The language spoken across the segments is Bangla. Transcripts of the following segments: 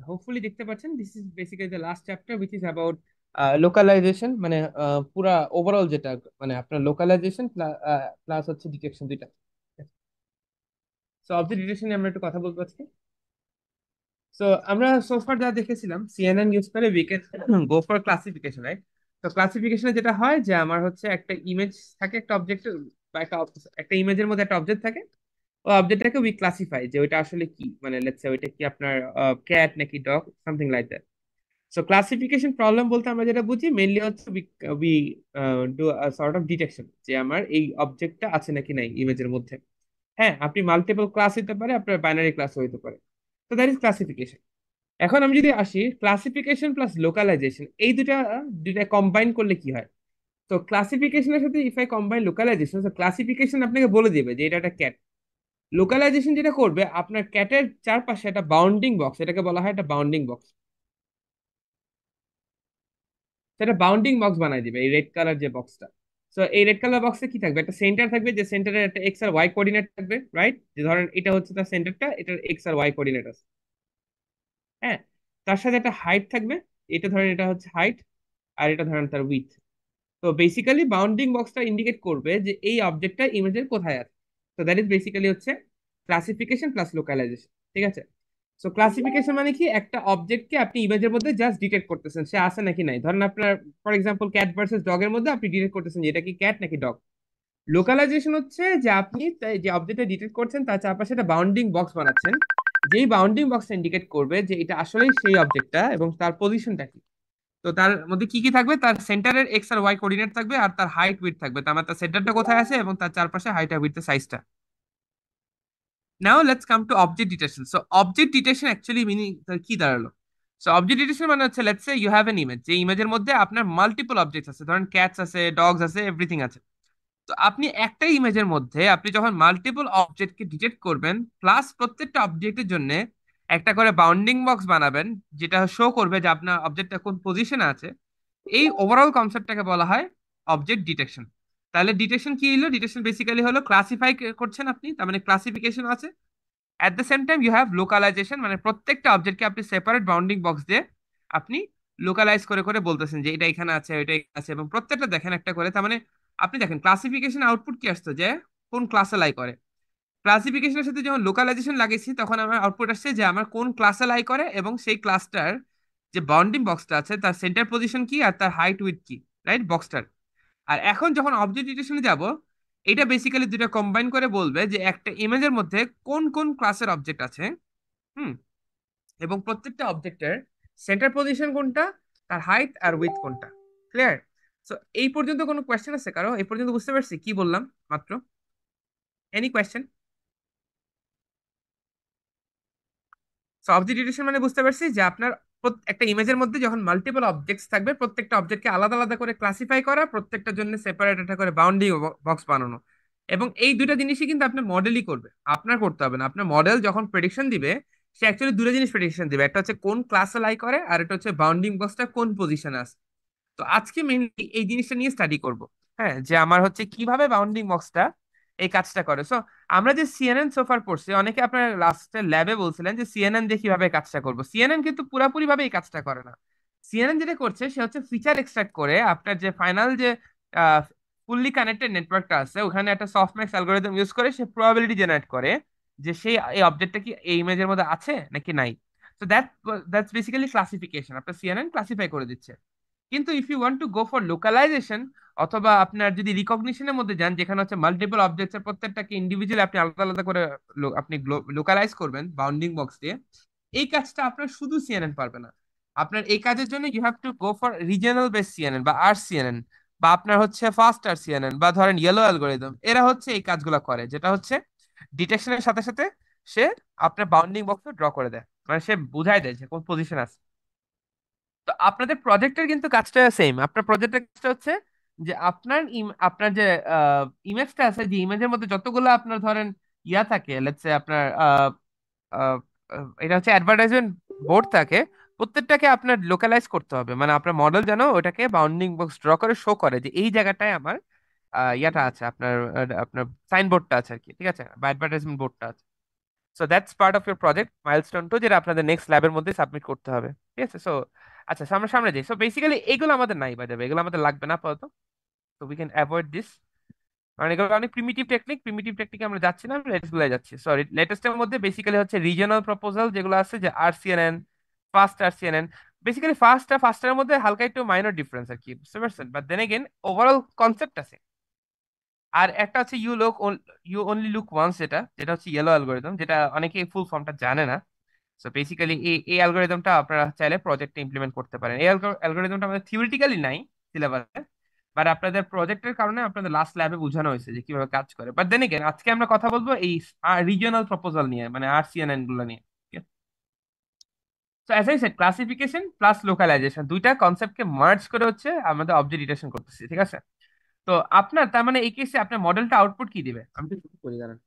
হোপফুলি দেখতে পাচ্ছেন this is basically the last chapter which is about localisation, মানে পুরা ওভারঅল যেটা, মানে আপনার লোকালাইজেশন প্লাস হচ্ছে ডিটেকশন দুইটা। সো অবজেক্ট ডিটেকশন নিয়ে আমরা একটু কথা বলবো আজকে। সো আমরা সোফার যা দেখেছিলাম, সিএনএন ইউজ করে we can go for classification, right? তো ক্লাসিফিকেশনে যেটা হয় যে আমার হচ্ছে একটা ইমেজ থাকে, একটা অবজেক্ট বা একটা ইমেজের মধ্যে একটা অবজেক্ট থাকে। ও অবজেক্টটাকে উই ক্লাসিফাই যে ওইটা আসলে কি, মানে লেটস সে ওইটা কি আপনার ক্যাট নাকি dog, something like that. So classification problem বলতে আমরা যেটা বুঝি মেইনলি হচ্ছে we do sort of detection যে আমার এই অবজেক্টটা আছে নাকি নাই ইমেজের মধ্যে। হ্যাঁ, আপনি মাল্টিপল ক্লাস হইতে পারে, আপনার বাইনারি ক্লাস হইতে পারে। তো দ্যাট ইজ ক্লাসিফিকেশন। এখন আমি যদি আসি ক্লাসিফিকেশন প্লাস লোকালাইজেশন, এই দুটা দুটা কম্বাইন করলে কি হয়। তো ক্লাসিফিকেশনের সাথে ইফ আই কম্বাইন লোকালাইজেশন, তো ক্লাসিফিকেশন আপনাকে বলে দিবে যে এটা একটা ক্যাট। লোকালাইজেশন যেটা করবে আপনার ক্যাটের চারপাশে একটা বাউন্ডিং বক্স, এটাকে বলা হয় একটা বাউন্ডিং বক্স। সেটা বাউন্ডিং বক্স বানাই দিবে এই রেড কালার যে বক্সটা। সো এই রেড কালার বক্সে কি থাকবে, একটা সেন্টার থাকবে, যে সেন্টারের একটা এক্স আর ওয়াই কোঅর্ডিনেট থাকবে, রাইট? যে ধরেন এটা হচ্ছে তার সেন্টারটা, এটার এক্স আর ওয়াই কোঅর্ডিনেট আছে। হ্যাঁ, তার সাথে একটা হাইট থাকবে, এটা ধরেন এটা হচ্ছে হাইট, আর এটা ধরেন তার উইথ। তো বেসিক্যালি বাউন্ডিং বক্সটা ইন্ডিকেট করবে যে এই অবজেক্টটা ইমেজের কোথায় আছে। তো দ্যাট ইজ বেসিক্যালি হচ্ছে ক্লাসিফিকেশন প্লাস লোকালাইজেশন। ঠিক আছে? সো ক্লাসিফিকেশন মানে কি, একটা অবজেক্টকে আপনি ইমেজের মধ্যে জাস্ট ডিটেক্ট করতেছেন সে আছে নাকি নাই। ধরেন আপনার for example cat versus dog এর মধ্যে আপনি ডিটেক্ট করতেছেন যে এটা কি ক্যাট নাকি ডগ। লোকালাইজেশন হচ্ছে যে আপনি যে অবজেক্টটা ডিটেক্ট করছেন তার চারপাশে একটা বাউন্ডিং বক্স বানাচ্ছেন, যেই বাউন্ডিং বক্সটা ইন্ডিকেট করবে যে এটা আসলেই সেই অবজেক্টটা এবং তার পজিশনটা কি। তো তার মধ্যে কি কি থাকবে, তার সেন্টারের এক্স আর ওয়াই কোঅর্ডিনেট থাকবে, আর তার হাইট উইডথ থাকবে, তার মানে তার সেন্টারটা কোথায় আছে এবং তার চারপাশে হাইট আর উইডথ সাইজটা। Now let's come to object detection. So object detection actually meaning কি দাঁড়ালো। সো অবজেক্ট ডিটেকশন মানে হচ্ছে let's say you have an image, যে ইমেজের মধ্যে আপনার মাল্টিপল অবজেক্টস আছে, ধরেন ক্যাটস আছে, ডগস আছে, এভরিথিং আছে। তো আপনি একটা ইমেজের মধ্যে আপনি যখন মাল্টিপল অবজেক্টকে ডিটেক্ট করবেন, প্লাস প্রত্যেকটা অবজেক্টের জন্য একটা করে বাউন্ডিং বক্স বানাবেন, যেটা শো করবে যে আপনার অবজেক্টটা কোন পজিশনে আছে, এই ওভারঅল কনসেপ্টটাকে বলা হয় অবজেক্ট ডিটেকশন। তাহলে ডিটেকশন কি হলো, ডিটেকশন বেসিক্যালি হলো ক্লাসিফাই করছেন আপনি, তার মানে ক্লাসিফিকেশন আছে। At the same time you have localization, মানে প্রত্যেকটা অবজেক্টকে আপনি সেপারেট বাউন্ডিং বক্স দিয়ে আপনি লোকালাইজ করে করে বলতেছেন যে এটা এখানে আছে, এটা এখানে আছে, এবং প্রত্যেকটা দেখেন একটা করে। তার মানে আপনি দেখেন ক্লাসিফিকেশন আউটপুট কি আসতো, যে কোন ক্লাসে লাই করে। ক্লাসিফিকেশনের সাথে যখন লোকালাইজেশন লাগিয়েছি তখন আমার আউটপুট আসছে যে আমার কোন ক্লাসে লাই করে, এবং সেই ক্লাসটার যে বাউন্ডিং বক্সটা আছে তার সেন্টার পজিশন কি আর তার হাইট উইথ কি, রাইট, বক্সটার। আর এখন যখন অবজেক্ট ডিটেকশনে যাব, এটা বেসিক্যালি দুটো কম্বাইন করে বলবে যে একটা ইমেজের মধ্যে কোন কোন ক্লাসের অবজেক্ট আছে। হুম। এবং প্রত্যেকটা অবজেক্টের সেন্টার পজিশন কোনটা, তার হাইট আর উইথ কোনটা। ক্লিয়ার? সো এই পর্যন্ত কোনো কোয়েশ্চেন আছে কারো? এই পর্যন্ত বুঝতে পারছি কি বললাম মাত্র? Any question? So object detection মানে বুঝতে পারছি যে আপনার একটা ইমেজের মধ্যে যখন মাল্টিপল অবজেক্টস থাকবে, প্রত্যেকটা অবজেক্টকে আলাদা আলাদা করে ক্লাসিফাই করা, প্রত্যেকটার জন্য সেপারেট একটা করে বাউন্ডিং বক্স বানানো। এবং এই দুইটা জিনিসই কিন্তু আপনার মডেলই করবে, আপনার করতে হবে না। আপনার মডেল যখন প্রেডিকশন দিবে, সে অ্যাকচুয়ালি দুটো জিনিস প্রেডিকশন দিবে, একটা হচ্ছে কোন ক্লাসে লাই করে, আর একটা হচ্ছে বাউন্ডিং বক্সটা কোন পজিশনে আছে। তো আজকে মেইনলি এই জিনিসটা নিয়ে স্টাডি করব। হ্যাঁ, যে আমার হচ্ছে কিভাবে বাউন্ডিং বক্সটা এই কাজটা করে। সো আমরা যে সিএনএন সোফার পড়ছি, অনেকে আপনার লাস্টের ল্যাবে বলছিলেন যে সিএনএন দিয়ে কিভাবে এই কাজটা করবো। সিএনএন কিন্তু পুরাপুরি ভাবে এই কাজটা করে না। সিএনএন যেটা করছে সে হচ্ছে ফিচার এক্সট্রাক্ট করে আপনার যে ফাইনাল যে ফুললি কানেক্টেড নেটওয়ার্কটা আছে, ওখানে একটা সফটম্যাক্স অ্যালগোরিদম ইউজ করে সে প্রবাবিলিটি জেনারেট করে যে সেই এই অবজেক্টটা কি এই ইমেজের মধ্যে আছে নাকি নাই। তো দ্যাটস বেসিক্যালি ক্লাসিফিকেশন, আপনার সিএনএন ক্লাসিফাই করে দিচ্ছে। কিন্তু if you want to go for localization, অথবা আপনার যদি রিকগনিশনের মধ্যে যান, যেখানে হচ্ছে মাল্টিপল অবজেক্টস এর প্রত্যেকটাকে ইন্ডিভিজুয়ালি আপনি আলাদা আলাদা করে আপনি লোকালাইজ করবেন বাউন্ডিং বক্স দিয়ে, এই কাজটা আপনার শুধু সিএনএন পারবে না। আপনার এই কাজের জন্য you have to go for regional base CNN বা আর সিএনএন, বা আপনার হচ্ছে ফাস্ট আর সিএনএন, বা ধরেন ইয়েলো অ্যালগোরিদম। এরা হচ্ছে এই কাজগুলো করে, যেটা হচ্ছে ডিটেকশনের সাথে সাথে সে আপনার বাউন্ডিং বক্স ড্র করে দেয়, মানে সে বুঝাই দেয় যে কোন পজিশন আছে। তো আপনাদের প্রজেক্টের কিন্তু কাজটা সেম। আপনার প্রজেক্টের কাজটা হচ্ছে যে আপনার আপনার যে ইমেজটা আছে, যে ইমেজের মধ্যে যতগুলো আপনার ধরেন ইয়া থাকে, লেটস সে আপনার আহ, এটা হচ্ছে অ্যাডভার্টাইজমেন্ট বোর্ড থাকে, প্রত্যেকটাকে আপনার লোকালাইজ করতে হবে। মানে আপনার মডেল যেন ওটাকে বাউন্ডিং বক্স ড্র করে শো করে যে এই জায়গাটায় আমার ইয়াটা আছে, আপনার আপনার সাইনবোর্ডটা আছে আর কি, ঠিক আছে, বা অ্যাডভার্টাইজমেন্ট বোর্ডটা আছে। So that's part of your project milestone two, যেটা আপনাদের নেক্সট ল্যাবের মধ্যে সাবমিট করতে হবে। ঠিক আছে? সো আচ্ছা, সামনে সামনে যাই। সো বেসিক্যালি এগুলো আমাদের নাই, বাই দ্য ওয়ে, এগুলো আমাদের লাগবে না আপাতত। তো উই ক্যান অ্যাভয়েড দিস, কারণ এগুলো অনেক প্রিমিটিভ টেকনিক। প্রিমিটিভ টেকনিকে আমরা যাচ্ছি না, আমরা লেটেস্ট গুলো যাচ্ছি। সরি, লেটেস্টের মধ্যে বেসিক্যালি হচ্ছে রিজিওনাল প্রপোজাল যেগুলো আছে, যে আরসিএনএন, ফাস্ট আরসিএনএন। বেসিক্যালি ফাস্টের মধ্যে হালকা একটু মাইনর ডিফারেন্স আর কি, বুঝতে পারছেন? But then again overall concept আছে। আর একটা হচ্ছে ইউ অনলি লুক ওয়ান্স, যেটা যেটা হচ্ছে ইয়েলো অ্যালগোরিদম, যেটা অনেকে ফুল ফর্মটা জানে না। সো বেসিক্যালি এই অ্যালগোরিদমটা আপনারা চাইলে প্রজেক্টে ইমপ্লিমেন্ট করতে পারেন। এই অ্যালগোরিদমটা আমাদের থিওরিটিক্যালি নাই সিলেবাসে, বাট আপনাদের প্রজেক্টের কারণে আপনাদের লাস্ট ল্যাবে বোঝানো হয়েছে যে কিভাবে কাজ করে। বাট দেন এগেন আজকে আমরা কথা বলবো এই রিজিওনাল প্রপোজাল নিয়ে, মানে আরসিএনএন গুলো নিয়ে। তো as I said, classification plus localisation দুইটা কনসেপ্টকে মার্জ করে হচ্ছে আমাদের অবজেক্ট ডিটেকশন করতেছি। ঠিক আছে? তো আপনার তার মানে এই কেসে আপনার মডেলটা আউটপুট কি দিবে, আমি তো শুরু করি, দাঁড়ান।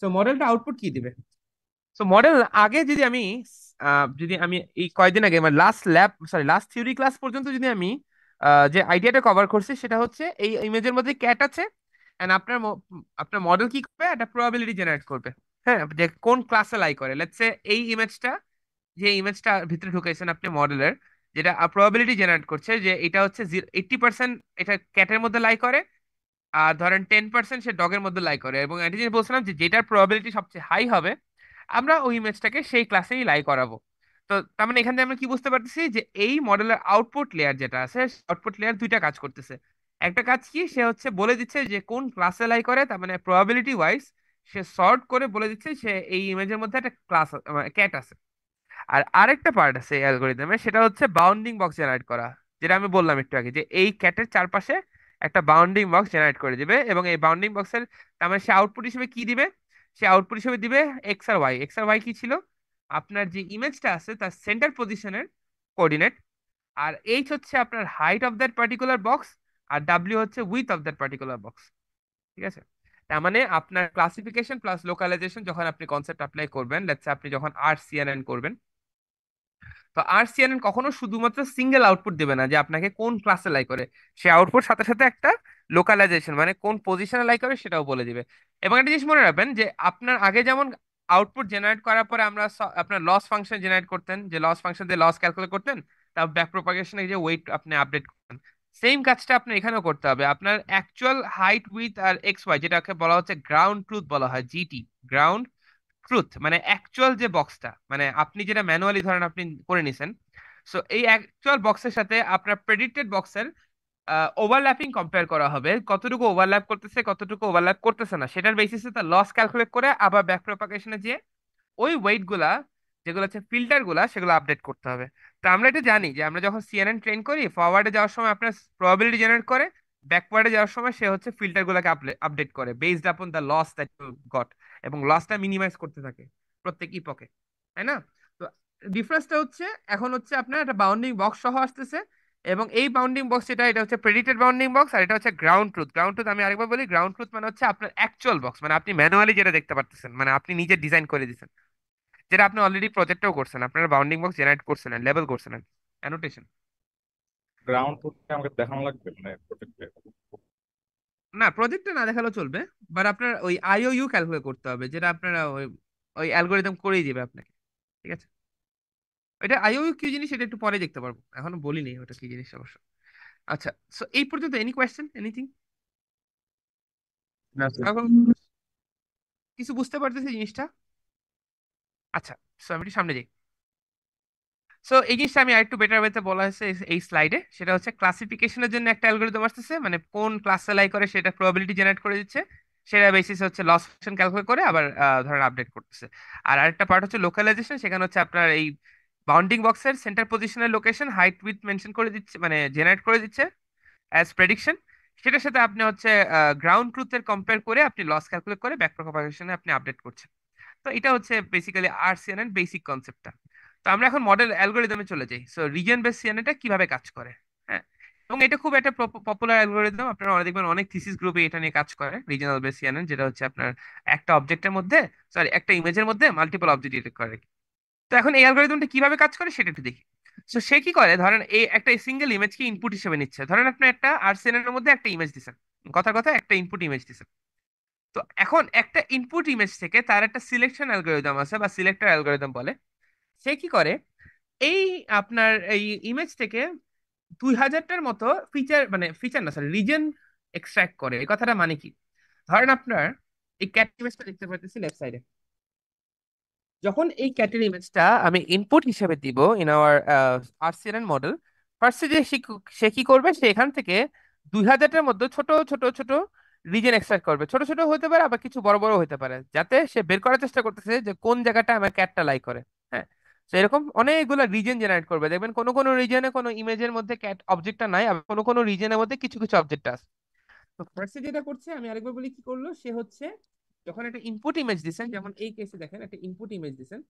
তো মডেলটা আউটপুট কি দিবে? তো মডেল আগে যদি আমি এই কয়েকদিন আগে মানে লাস্ট থিওরি ক্লাস পর্যন্ত যদি আমি যে আইডিয়াটা কভার করছি, সেটা হচ্ছে এই ইমেজের মধ্যে ক্যাট আছে, এন্ড আপনার মডেল কি করবে, একটা প্রবাবিলিটি জেনারেট করবে। হ্যাঁ, যে কোন ক্লাসে লাই করে। লেটস সে এই ইমেজটা, যে ইমেজটা ভিতরে ঢুকাইছেন আপনি মডেলের, যেটা প্রবাবিলিটি জেনারেট করছে যে এটা হচ্ছে 80% এটা ক্যাটের মধ্যে লাই করে, আর ধরেন 10% সে ডগের মধ্যে লাই করে, এবং এটা যে বলছিলাম যে যেটার প্রবাবিলিটি সবচেয়ে হাই হবে আমরা ওই ইমেজটাকে সেই ক্লাসেই লাই করাবো। তো তার মানে এখান থেকে আমরা কি বুঝতে পারতেছি, যে এই মডেলের আউটপুট লেয়ার যেটা আছে, আউটপুট লেয়ার দুইটা কাজ করতেছে। একটা কাজ কি, সে হচ্ছে বলে দিচ্ছে যে কোন ক্লাসে লাই করে, তার মানে প্রবাবিলিটি ওয়াইজ সে সর্ট করে বলে দিচ্ছে সে এই ইমেজের মধ্যে একটা ক্লাস ক্যাট আছে। আর আরেকটা পার্ট আছে এই অ্যালগোরিদমে, সেটা হচ্ছে বাউন্ডিং বক্স জেনারেট করা, যেটা আমি বললাম একটু আগে, যে এই ক্যাটের চারপাশে একটা বাউন্ডিং বক্স জেনারেট করে দিবে, এবং এই বাউন্ডিং বক্সের তার মানে সে আউটপুট হিসেবে কি দিবে, সে আউটপুট হিসেবে দিবে এক্স আর ওয়াই। এক্স আর ওয়াই কি ছিল, আপনার যে ইমেজটা আছে তার সেন্টার পজিশনের কোঅর্ডিনেট, আর এইচ হচ্ছে আপনার height of that particular box, আর ডাব্লিউ হচ্ছে width of that particular box. ঠিক আছে? তার মানে আপনার ক্লাসিফিকেশন প্লাস লোকালাইজেশন যখন আপনি কনসেপ্ট অ্যাপ্লাই করবেন, লেটস আপনি যখন আরসিএনএন করবেন, তো আরসিএনএন কখনো শুধুমাত্র সিঙ্গেল আউটপুট দেবে না যে আপনাকে কোন ক্লাসে লাই করে, সে আউটপুট সাথে সাথে একটা লোকালাইজেশন মানে কোন পজিশনে লাই করে সেটাও বলে দিবে। এবং একটা জিনিস মনে রাখবেন, যে আপনার আগে যেমন আউটপুট জেনারেট করার পরে আমরা আপনার লস ফাংশন জেনারেট করতেন, যে লস ফাংশন দিয়ে লস ক্যালকুলেট করতেন, তারপর ব্যাক প্রপাগেশনে যে ওয়েট আপনি আপডেট করতেন, সেম কাজটা আপনার এখানেও করতে হবে। আপনার actual height with R x Y, যেটাকে বলা হচ্ছে গ্রাউন্ড ট্রুথ বলা হয়, জিটি, গ্রাউন্ড ট্রুথ, মানে অ্যাকচুয়াল যে বক্সটা, মানে আপনি যেটা ম্যানুয়ালি ধরেন আপনি করে নিছেন, সো এই অ্যাকচুয়াল বক্সের সাথে আপনার প্রেডিক্টেড বক্সের ওভারল্যাপিং কম্পেয়ার করা হবে, কতটুকু ওভারল্যাপ করতেছে কতটুকু ওভারল্যাপ করতেছে না, সেটার বেসিসে তার লস ক্যালকুলেট করে আবার ব্যাক প্রপাগেশনে যে ওই ওয়েট গুলা, যেগুলো হচ্ছে ফিল্টার গুলা, সেগুলো আপডেট করতে হবে। তো আমরা এটা জানি যে আমরা যখন সিএনএন ট্রেন করি, ফরওয়ার্ডে যাওয়ার সময় আপনার প্রবাবিলিটি জেনারেট করে, ব্যাকওয়ার্ডে যাওয়ার সময় সে হচ্ছে ফিল্টার গুলাকে আপডেট করে based upon the loss that you got, এবং লসটা মিনিমাইজ করতে থাকে প্রত্যেক ইপকে, তাই না? তো ডিফারেন্সটা হচ্ছে এখন হচ্ছে আপনার একটা বাউন্ডিং বক্স সহ আসতেছে, এবং এই বাউন্ডিং বক্স এটা হচ্ছে প্রেডিক্টেড বাউন্ডিং বক্স, আর এটা হচ্ছে গ্রাউন্ড ট্রুথ। গ্রাউন্ড ট্রুথ আমি আরেকবার বলি, গ্রাউন্ড ট্রুথ মানে হচ্ছে আপনার অ্যাকচুয়াল বক্স, মানে আপনি ম্যানুয়ালি যেটা দেখতে পারতেছেন, মানে আপনি নিজে ডিজাইন করে দিচ্ছেন, যেটা আপনি অলরেডি প্রজেক্টও করছেন, আপনারা বাউন্ডিং বক্স জেনারেট করছেন, লেবেল করছেন, অ্যানোটেশন। গ্রাউন্ড রুটটা আমাকে দেখানো লাগবে মানে প্রজেক্টে? না, প্রজেক্টে না দেখালেও চলবে, বাট আপনার ওই আইওইউ ক্যালকুলেট করতে হবে, যেটা আপনারা ওই ওই অ্যালগোরিদম করেই দিবে আপনাকে। ঠিক আছে? এটা আইওইউ কি জিনিস সেটা একটু পরে দেখতে পারবো, এখনো বলিনি ওটা কি জিনিস অবশ্য। আচ্ছা, সো এই পর্যন্ত এনি কোয়েশ্চেন, এনিথিং? না স্যার। এখন কিছু বুঝতে পারতেছি জিনিসটা? আচ্ছা, সো আমি একটু সামনে যাই। সো এই জিনিসটা আমি আরেকটু বেটার ওয়েতে বলা হয়েছে এই স্লাইডে, সেটা হচ্ছে ক্লাসিফিকেশনের জন্য একটা অ্যালগোরিদম আসতেছে, মানে কোন ক্লাসে লাই করে সেটা প্রবাবিলিটি জেনারেট করে দিচ্ছে, সেটা বেসিস হচ্ছে লস ফাংশন ক্যালকুলেট করে আবার ধরেন আপডেট করতেছে। আর আরেকটা পার্ট হচ্ছে লোকালাইজেশন, সেখানে হচ্ছে আপনার এই বাউন্ডিং বক্সের সেন্টার পজিশনের লোকেশন হাইট উইথ মেনশন করে দিচ্ছে, মানে জেনারেট করে দিচ্ছে অ্যাজ প্রেডিকশন। সেটার সাথে আপনি হচ্ছে গ্রাউন্ড ট্রুথের কম্পেয়ার করে আপনি লস ক্যালকুলেট করে ব্যাক প্রপাগেশনে আপনি আপডেট করছেন। তো এটা হচ্ছে বেসিক্যালি আরসিএন এর বেসিক কনসেপ্টটা। তো আমরা এখন মডেল অ্যালগোরিদমে চলে যাই, সো রিজিয়ন বেস সিএনএটা কিভাবে কাজ করে। হ্যাঁ, এবং এটা খুব একটা পপুলার অ্যালগোরিদম, আপনারা অনেক দেখবেন অনেক থিসিস গ্রুপে এটা নিয়ে কাজ করে, রিজিওনাল বেস সিএনএন, যেটা হচ্ছে আপনার একটা অবজেক্টের মধ্যে, সরি একটা ইমেজের মধ্যে মাল্টিপল অবজেক্ট ডিটেক্ট করে। তো এখন এই অ্যালগোরিদমটা কিভাবে কাজ করে সেটা একটু দেখি। তো সে কি করে, ধরেন এই একটা সিঙ্গেল ইমেজকে ইনপুট হিসেবে নিচ্ছে, ধরেন আপনি একটা আরসিএন এর মধ্যে একটা ইমেজ দিচ্ছেন, কথা কথা একটা ইনপুট ইমেজ দিচ্ছেন। তো এখন এখন একটা ইনপুট ইমেজ থেকে তার একটা সিলেকশন অ্যালগোরিদম আছে বা সিলেক্টর অ্যালগোরিদম বলে। সে কি করে, এই আপনার এই ইমেজ থেকে 2000টার মতো ফিচার, মানে ফিচার না সরি রিজন এক্সট্রাক্ট করে। এই কথাটা মানে কি, ধরেন আপনার এই ক্যাট ইমেজটা দেখতে পাচ্ছি লেফট সাইডে। যখন এই ক্যাটের ইমেজটা আমি ইনপুট হিসেবে দিব ইন আওয়ার আরসিএনএন মডেল, ফার্স্টে যে সে কি করবে, সে এখান থেকে 2000টার মধ্যে ছোট ছোট ছোট রিজন এক্সট্রাক্ট করবে। ছোট ছোট হতে পারে, আবার কিছু বড় বড় হতে পারে, যাতে সে বের করার চেষ্টা করতেছে যে কোন জায়গাটা আমার ক্যাটটা লাইক করে। হ্যাঁ, তো এরকম অনেকগুলো রিজন জেনারেট করবে। দেখবেন কোনো কোনো রিজনে কোনো ইমেজের মধ্যে ক্যাট অবজেক্টটা নাই, আবার কোনো কোনো রিজনের মধ্যে কিছু কিছু অবজেক্ট আছে। তো ফার্স্টে যেটা করছে, আমি আরেকবার বলি কি করলো, সে হচ্ছে যখন একটা ইনপুট ইমেজ দিছেন, যেমন এই কেসে দেখেন একটা ইনপুট ইমেজ দিছেন,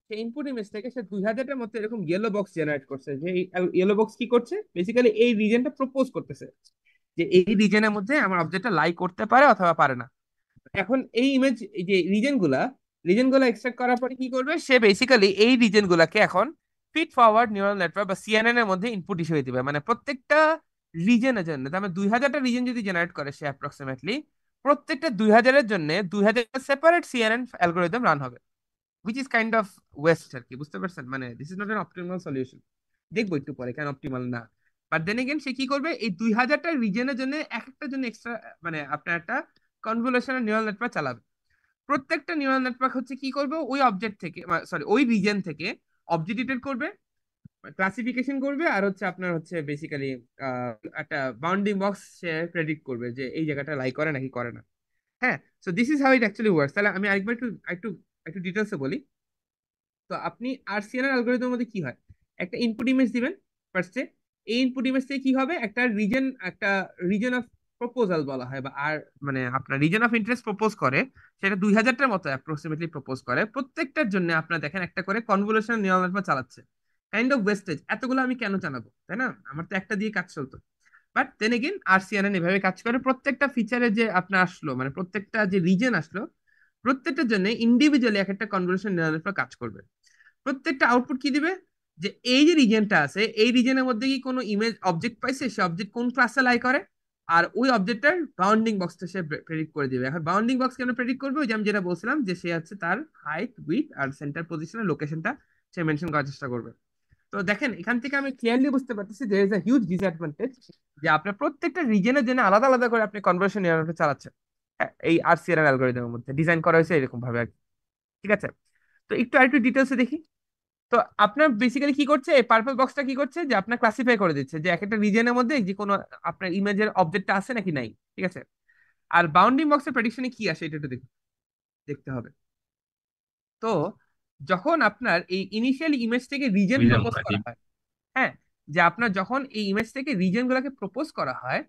সেই ইনপুট ইমেজ থেকে সে 2000টার মধ্যে এরকম ইয়েলো বক্স জেনারেট করছে। যে ইয়েলো বক্স কি করছে, বেসিক্যালি এই রিজনটা প্রপোজ করতেছে যে এই রিজনের মধ্যে আমার অবজেক্টটা লাই করতে পারে অথবা পারে না। এখন এই ইমেজ, এই যে রিজন গুলা এক্সট্রাক্ট করার পরে কি করবে, সে বেসিক্যালি এই রিজন গুলাকে এখন ফিড ফরওয়ার্ড নিউরাল নেটওয়ার্ক বা সিএনএন এর মধ্যে ইনপুট হিসেবে দিবে। মানে প্রত্যেকটা রিজনের জন্য, তার মানে 2000টা রিজন যদি জেনারেট করে সে অ্যাপ্রক্সিমেটলি, প্রত্যেকটা 2000-এর জন্য 2000 সেপারেট সিএনএন অ্যালগোরিদম রান হবে, which is kind of waste আর কি। বুঝতে পারছেন, মানে this is not an optimal solution. দেখবো একটু পরে কেন অপটিমাল না। বাট দেন এগেন সে কি করবে, এই 2000টা রিজনের জন্য এক একটা জন্য এক্সট্রা, মানে আপনার একটা কনভলিউশনাল নিউরাল নেটওয়ার্ক চালাবে। প্রত্যেকটা নিউরাল নেটওয়ার্ক হচ্ছে কি করবে, ওই অবজেক্ট থেকে, সরি ওই রিজন থেকে অবজেক্ট ডিটেক্ট করবে, ক্লাসিফিকেশন করবে, আর হচ্ছে আপনার হচ্ছে বেসিক্যালি একটা বাউন্ডিং বক্স সে প্রেডিক্ট করবে যে এই জায়গাটা লাই করে নাকি করে না। হ্যাঁ, so this is how it actually works. তাহলে আমি আরেকবার একটু একটু একটু ডিটেলসে বলি। তো আপনি আরসিএন এর অ্যালগরিদমের মধ্যে কি হয়, একটা ইনপুট ইমেজ দিবেন ফার্স্টে। এই ইনপুট ইমেজ থেকে কি হবে, একটা রিজন অফ প্রপোজাল বলা হয়, বা আর মানে আপনার রিজন অফ ইন্টারেস্ট প্রপোজ করে। সেটা 2000টার মতো অ্যাপ্রক্সিমেটলি প্রপোজ করে। প্রত্যেকটার জন্য আপনার দেখেন একটা করে কনভলিউশন নিউরাল নেটওয়ার্ক চালাচ্ছে। কাইন্ড অফ ওয়েস্টেজ, এতগুলো আমি কেন জানাবো, তাই না? আমার তো একটা দিয়ে কাজ চলতো। বাট দেন এগেন আরসিএনএন এভাবে কাজ করে। প্রত্যেকটা ফিচারে যে আপনার আসলো, মানে প্রত্যেকটা যে রিজন আসলো, প্রত্যেকটার জন্য ইন্ডিভিজুয়ালি এক একটা কনভলিউশন নিউরাল নেটওয়ার্ক কাজ করবে। প্রত্যেকটা আউটপুট কি দিবে, যে এই যে রিজনটা আছে, এই রিজনের মধ্যে কি কোনো ইমেজ অবজেক্ট পাইছে, সে অবজেক্ট কোন ক্লাসে লাই করে, আর ওই অবজেক্টটার বাউন্ডিং বক্সটা সে প্রেডিক্ট করে দিবে। এখন বাউন্ডিং বক্স কেন প্রেডিক্ট করবে, ওই যে আমি যেটা বলছিলাম, যে সে হচ্ছে তার হাইট, উইডথ আর সেন্টার পজিশনের লোকেশনটা সে মেনশন করার চেষ্টা করবে। তো দেখেন এখান থেকে আমি ক্লিয়ারলি বুঝতে পারতেছি there is a huge disadvantage, যে আপনার প্রত্যেকটা রিজনের জন্য আলাদা আলাদা করে আপনি কনভার্সন নিউরাল চালাচ্ছেন। হ্যাঁ, এই আরসিএন অ্যালগরিদমের মধ্যে ডিজাইন করা হয়েছে এরকম ভাবে আর কি। ঠিক আছে, তো একটু আরেকটু ডিটেলসে দেখি। তো আপনার বেসিক্যালি কি করছে, এই পার্পল বক্সটা কি করছে, যে আপনার ক্লাসিফাই করে দিচ্ছে যে এক একটা রিজনের মধ্যে যে কোনো আপনার ইমেজের অবজেক্টটা আছে নাকি নাই। ঠিক আছে, আর বাউন্ডিং বক্সের প্রেডিকশনে কি আসে এটা একটু দেখতে হবে। তো যখন আপনার এই ইনিশিয়াল ইমেজ থেকে রিজন প্রপোজ করা হয়, হ্যাঁ, যে আপনার যখন এই ইমেজ থেকে রিজন গুলাকে প্রপোজ করা হয়,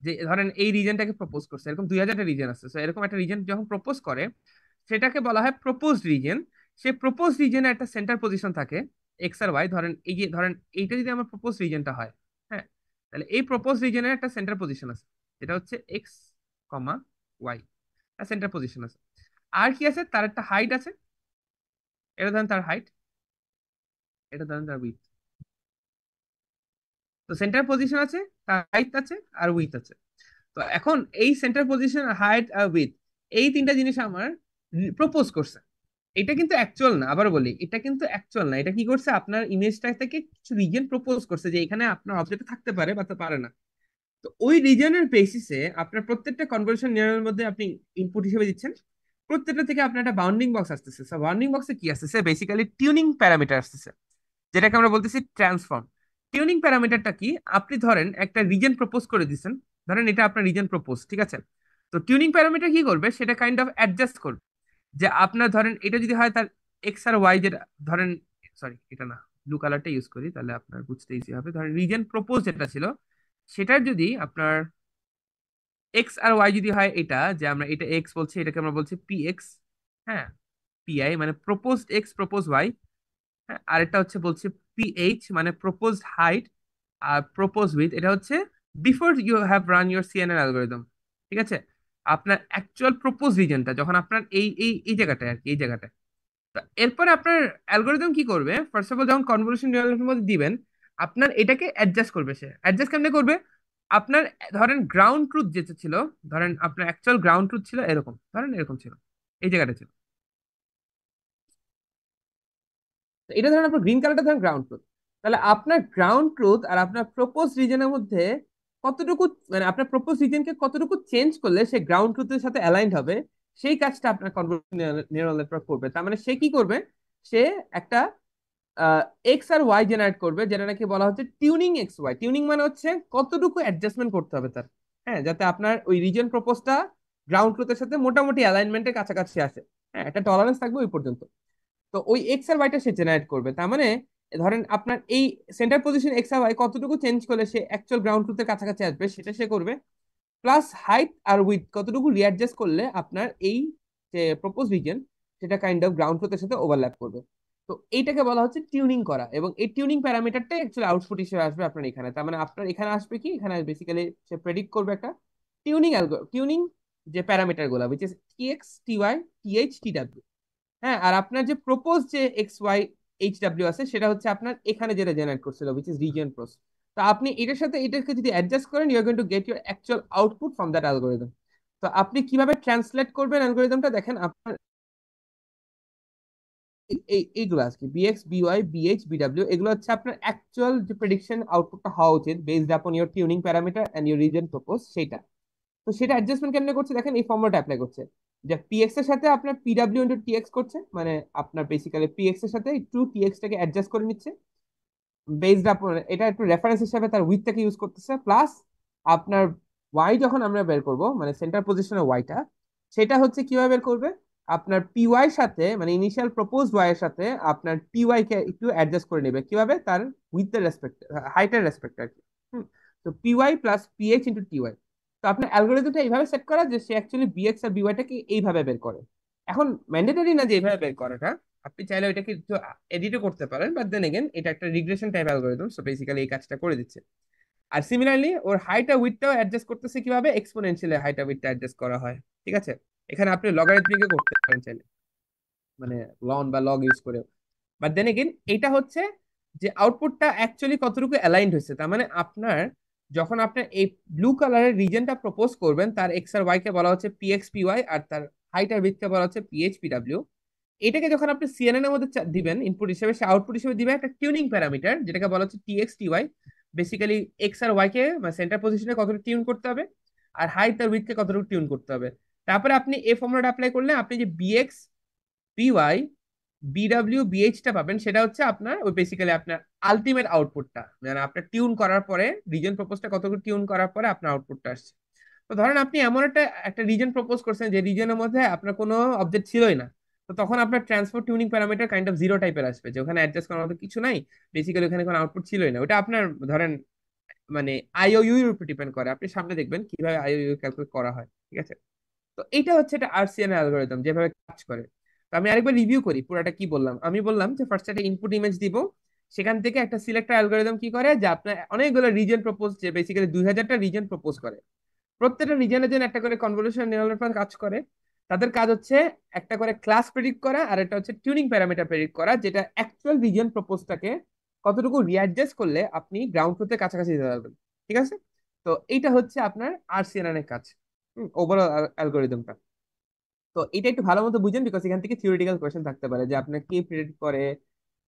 যে ধরেন এই রিজনটাকে প্রপোজ করছে, এরকম 2000টা রিজন আছে, তো এরকম একটা রিজন যখন প্রপোজ করে, সেটাকে বলা হয় প্রপোজ রিজন। সে প্রপোজ রিজনে একটা সেন্টার পজিশন থাকে, এক্স আর ওয়াই। ধরেন এই যে ধরেন এইটা যদি আমার প্রপোজ রিজনটা হয়, হ্যাঁ, তাহলে এই প্রপোজ রিজনের একটা সেন্টার পজিশন আছে, যেটা হচ্ছে এক্স কমা ওয়াই, সেন্টার পজিশন আছে। আর কি আছে, তার একটা হাইট আছে, এটা ধরেন তার হাইট, এটা ধরেন তার উইথ। তো সেন্টার পজিশন আছে, তার হাইট আছে, আর উইথ আছে। তো এখন এই সেন্টার পজিশন, হাইট আর উইথ, এই তিনটা জিনিস আমার প্রপোজ করছে। এটা কিন্তু অ্যাকচুয়াল না, আবার বলি এটা কিন্তু অ্যাকচুয়াল না। এটা কি করছে, আপনার ইমেজটা থেকে কিছু রিজন প্রপোজ করছে যে এখানে আপনার অবজেক্ট থাকতে পারে বা পারে না। তো ওই রিজনের বেসিসে আপনার প্রত্যেকটা কনভার্সন নিউরালের মধ্যে আপনি ইনপুট হিসেবে দিচ্ছেন। প্রত্যেকটা থেকে আপনার একটা বাউন্ডিং বক্স আসতেছে। সো বাউন্ডিং বক্সে কি আসতেছে, বেসিক্যালি টিউনিং প্যারামিটার আসতেছে, যেটাকে আমরা বলতেছি ট্রান্সফর্ম। টিউনিং প্যারামিটারটা কি, আপনি ধরেন একটা রিজন প্রপোজ করে দিচ্ছেন, ধরেন এটা আপনার রিজন প্রপোজ, ঠিক আছে। তো টিউনিং প্যারামিটার কি করবে, সেটা কাইন্ড অফ অ্যাডজাস্ট করবে। যে আপনার ধরেন এটা যদি হয় তার এক্স আর ওয়াই, যেটা ধরেন, সরি এটা না, ব্লু কালারটা ইউজ করি তাহলে আপনার বুঝতে ইজি হবে। ধরেন রিজন প্রপোজ যেটা ছিল, সেটার যদি আপনার এক্স আর ওয়াই যদি হয়, এটা যে আমরা এটা এক্স বলছি, এটাকে আমরা বলছি পি এক্স, হ্যাঁ, পিআই মানে প্রপোজড এক্স প্রপোজ ওয়াই, হ্যাঁ, আরেকটা হচ্ছে বলছে পিএইচ মানে প্রপোজড হাইট, আর প্রপোজ উইথ এটা হচ্ছে before you have run your CNN algorithm. ঠিক আছে, আপনার অ্যাকচুয়াল প্রপোজ রিজনটা যখন আপনার এই এই এই জায়গাটায় আর কি, এই জায়গাটায়। তো এরপরে আপনার অ্যালগোরিদম কি করবে, ফার্স্ট অফ অল যখন কনভলিউশন নিউরাল নেটওয়ার্কের মধ্যে দিবেন, আপনার এটাকে অ্যাডজাস্ট করবে। সে অ্যাডজাস্ট কেমনে করবে, আপনার ধরেন গ্রাউন্ড ট্রুথ যেটা ছিল, ধরেন আপনার অ্যাকচুয়াল গ্রাউন্ড ট্রুথ ছিল এরকম, ধরেন এরকম ছিল, এই জায়গাটা ছিল। তো এটা ধরেন আপনার গ্রিন কালারটা ধরেন গ্রাউন্ড ট্রুথ। তাহলে আপনার গ্রাউন্ড ট্রুথ আর আপনার প্রপোজ রিজনের মধ্যে কতটুকু, মানে আপনার প্রপোজ রিজনকে কতটুকু চেঞ্জ করলে সে গ্রাউন্ড ট্রুথের সাথে অ্যালাইন্ড হবে, সেই কাজটা আপনার কনভলিউশন নিউরাল নেটওয়ার্ক করবে। তার মানে সে কি করবে, সে একটা এক্স আর ওয়াই জেনারেট করবে, যেটা নাকি বলা হচ্ছে টিউনিং এক্স ওয়াই। টিউনিং মানে হচ্ছে কতটুকু অ্যাডজাস্টমেন্ট করতে হবে তার, হ্যাঁ, যাতে আপনার ওই রিজন প্রপোজটা গ্রাউন্ড ট্রুথের সাথে মোটামুটি অ্যালাইনমেন্টের কাছাকাছি আসে। হ্যাঁ, একটা টলারেন্স থাকবে ওই পর্যন্ত। তো ওই এক্স আর ওয়াইটা সে জেনারেট করবে। তার মানে ধরেন আপনার এই সেন্টার পজিশন এক্স আর ওয়াই কতটুকু চেঞ্জ করলে সে অ্যাকচুয়াল গ্রাউন্ড ট্রুথের কাছাকাছি আসবে সেটা সে করবে, প্লাস হাইট আর উইথ কতটুকু রিঅ্যাডজাস্ট করলে আপনার এই যে প্রপোজ রিজন সেটা কাইন্ড অফ গ্রাউন্ড ট্রুথের সাথে ওভারল্যাপ করবে। তো এইটাকে বলা হচ্ছে টিউনিং করা, এবং এই টিউনিং প্যারামিটারটা অ্যাকচুয়ালি আউটপুট হিসেবে আসবে আপনার এখানে। তার মানে আপনার এখানে আসবে কি, এখানে বেসিক্যালি সে প্রেডিক্ট করবে একটা টিউনিং যে প্যারামিটার গুলো, which is T X T Y T H T W. হ্যাঁ, আর আপনার যে প্রপোজ যে এক্স ওয়াই এইচ ডাব্লিউ আছে সেটা হচ্ছে আপনার এখানে যেটা জেনারেট করছিল, উইচ ইজ রিজিয়ন প্রস। তো আপনি এটার সাথে এটাকে যদি অ্যাডজাস্ট করেন, you are going to get your actual output from that algorithm. তো আপনি কিভাবে ট্রান্সলেট করবেন অ্যালগোরিদমটা, দেখেন আপনার এইগুলো আছে বিএক্স বিওয়াই বিএইচ বিডব্লিউ, এগুলো হচ্ছে আপনার অ্যাকচুয়াল যে প্রেডিকশন আউটপুটটা হওয়া উচিত based upon your tuning parameter and your region propose সেটা। তো সেটা অ্যাডজাস্টমেন্ট কেমনে করছে দেখেন, এই ফর্মুলাটা অ্যাপ্লাই করছে যে পিএক্স এর সাথে আপনার পিডব্লিউ ইন্টু টিএক্স করছে, মানে আপনার বেসিক্যালি পিএক্স এর সাথে একটু টিএক্স টাকে অ্যাডজাস্ট করে নিচ্ছে বেসড আপন, এটা একটু রেফারেন্স হিসাবে তার উইথটাকে ইউজ করতেছে, প্লাস আপনার ওয়াই যখন আমরা বের করব, মানে সেন্টার পজিশনের ওয়াইটা, সেটা হচ্ছে কিভাবে বের করবে, আপনার পিওয়াই সাথে মানে ইনিশিয়াল প্রপোজ ওয়াই এর সাথে আপনার টিওয়াই কে একটু অ্যাডজাস্ট করে নেবে, কিভাবে, তার উইথের রেসপেক্ট, হাইটের রেসপেক্ট আর কি। তো PY plus pH into TY. তো আপনার অ্যালগোরিদমটা এইভাবে সেট করা যে সে অ্যাকচুয়ালি বিএক্স আর বিওয়াইটাকে এইভাবে বের করে। এখন ম্যান্ডেটরি না যে এইভাবে বের করাটা, আপনি চাইলে ওইটাকে একটু এডিটও করতে পারেন, বাট দেন এগেন এটা একটা regression type algorithm, so basically এই কাজটা করে দিচ্ছে। আর সিমিলারলি ওর হাইট আর উইডটাও অ্যাডজাস্ট করতেছে কিভাবে, এক্সপোনেনশিয়ালি হাইট আর উইডটা অ্যাডজাস্ট করা হয়। ঠিক আছে, এখানে আপনি লগারিথমিকও করতে পারেন চাইলে, মানে লন বা লগ ইউজ করে। বাট দেন এগেন এটা হচ্ছে যে আউটপুটটা অ্যাকচুয়ালি কতটুকু অ্যালাইন্ড হয়েছে। তার মানে আপনার যখন আপনার এই ব্লু কালারের রিজনটা প্রপোজ করবেন, তার এক্স আর ওয়াই কে বলা হচ্ছে পিএক্স পিওয়াই, আর তার হাইট আর উইডথ কে বলা হচ্ছে পিএইচ পিডব্লিউ। এটাকে যখন আপনি সিএনএন এর মধ্যে দিবেন ইনপুট হিসেবে, সে আউটপুট হিসেবে দিবে একটা টিউনিং প্যারামিটার যেটাকে বলা হচ্ছে টিএক্স টিওয়াই। বেসিক্যালি এক্স আর ওয়াই কে মানে সেন্টার পজিশনে কতটুকু টিউন করতে হবে, আর হাইট আর উইডথ কে কতটুকু টিউন করতে হবে। তারপরে আপনি এই ফর্মুলাটা অ্যাপ্লাই করলে আপনি যে বিএক্স বিওয়াই বিডব্লিউ বিএইচটা পাবেন, সেটা হচ্ছে আপনার ওই বেসিক্যালি আপনার আলটিমেট আউটপুটটা, মানে আপনার টিউন করার পরে রিজন প্রপোজটা কতটুকু টিউন করার পরে আপনার আউটপুটটা আসছে। তো ধরেন আপনি এমন একটা একটা রিজন প্রপোজ করছেন যে রিজনের মধ্যে আপনার কোনো অবজেক্ট ছিলই না, তো তখন আপনার transfer tuning parameter kind of zero টাইপের আসবে, যে ওখানে অ্যাডজাস্ট করার মতো কিছু নাই, বেসিক্যালি ওখানে কোনো আউটপুট ছিলই না। ওটা আপনার ধরেন মানে আইওইউ এর উপর ডিপেন্ড করে, আপনি সামনে দেখবেন কিভাবে আইওইউ ক্যালকুলেট করা হয়। ঠিক আছে, তো এটা হচ্ছে একটা আরসিএন অ্যালগোরিদম যেভাবে কাজ করে। তো আমি আরেকবার রিভিউ করি পুরোটা কি বললাম। আমি বললাম যে ফার্স্ট একটা ইনপুট ইমেজ দিব, সেখান থেকে একটা সিলেক্টর অ্যালগোরিদম কি করে যে আপনার অনেকগুলো রিজন প্রপোজ, যে বেসিক্যালি 2000টা রিজন প্রপোজ করে, প্রত্যেকটা রিজনের জন্য একটা করে কনভলিউশন নিউরাল নেটওয়ার্ক কাজ করে। তাদের কাজ হচ্ছে একটা করে ক্লাস প্রেডিক্ট করা, আর একটা হচ্ছে টিউনিং প্যারামিটার প্রেডিক্ট করা, যেটা অ্যাকচুয়াল রিজন প্রপোজটাকে কতটুকু রিঅ্যাডজাস্ট করলে আপনি গ্রাউন্ড ট্রুথের কাছাকাছি যেতে পারবেন। ঠিক আছে, তো এইটা হচ্ছে আপনার আরসিএন এর কাজ, ওভারঅল অ্যালগোরিদমটা। তো এটা একটু ভালো মতো বুঝেন, বিকজ এখান থেকে থিওরিটিক্যাল কোয়েশ্চেন থাকতে পারে যে আপনার কে প্রেডিক্ট করে,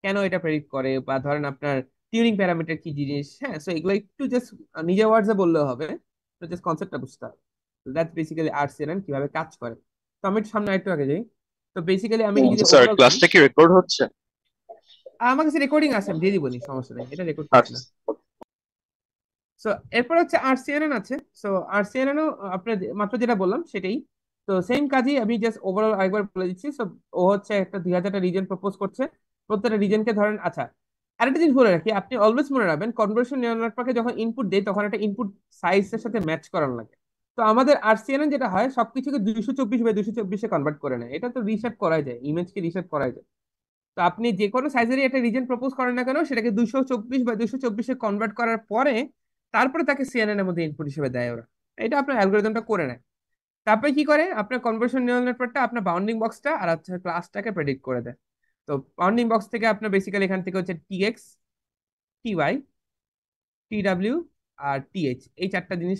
কেন এটা প্রেডিক্ট করে, বা ধরেন আপনার টিউনিং প্যারামিটার কি জিনিস। হ্যাঁ, সো এগুলো একটু জাস্ট নিজের ওয়ার্ডসে বললেও হবে, তো জাস্ট কনসেপ্টটা বুঝতে হবে। দ্যাটস বেসিক্যালি আরসিএন কিভাবে কাজ করে। তো আমি একটু সামনে একটু আগে যাই। তো বেসিক্যালি আমি যদি স্যার ওভারঅল বলি, ক্লাসটা কি রেকর্ড হচ্ছে? আমার কাছে রেকর্ডিং আছে, আমি দিয়ে দিবনি, সমস্যা নেই, এটা রেকর্ড করছি আচ্ছা। না। সো এরপর হচ্ছে আরসিএনএন আছে। সো আরসিএনএন ও আপনার মাত্র যেটা বললাম সেটাই, তো সেম কাজই আমি জাস্ট ওভারঅল আরেকবার বলে দিচ্ছি। সো ও হচ্ছে একটা 2000টা রিজন প্রপোজ করছে, প্রত্যেকটা রিজনকে ধরেন। আচ্ছা, আরেকটা জিনিস বলে রাখি, আপনি অলওয়েজ মনে রাখবেন কনভার্সন নিউরাল নেটওয়ার্কে যখন ইনপুট দেয় তখন একটা ইনপুট সাইজের সাথে ম্যাচ করানো লাগে। তো আমাদের আরসিএনএন যেটা হয় সবকিছুকে 224/224 কনভার্ট করে নেয়, এটা তো রিসেট করা যায়, ইমেজকে রিসেট করা যায়। তো আপনি যে কোনো সাইজেরই একটা রিজন প্রপোজ করেন না কেন, সেটাকে 224/224 কনভার্ট করার পরে তারপরে তাকে সিএনএন এর মধ্যে ইনপুট হিসেবে দেয় ওরা। এটা আপনার অ্যালগোরিদমটা করে নেয়। তারপরে কি করে, আপনার কনভার্সন নিউরাল নেটওয়ার্কটা আপনার বাউন্ডিং বক্সটা আর হচ্ছে ক্লাসটাকে প্রেডিক্ট করে দেয়। তো বাউন্ডিং বক্স থেকে আপনার বেসিক্যালি এখান থেকে হচ্ছে টিএক্স টিওয়াই টিডব্লিউ আর টিএইচ, এই চারটা জিনিস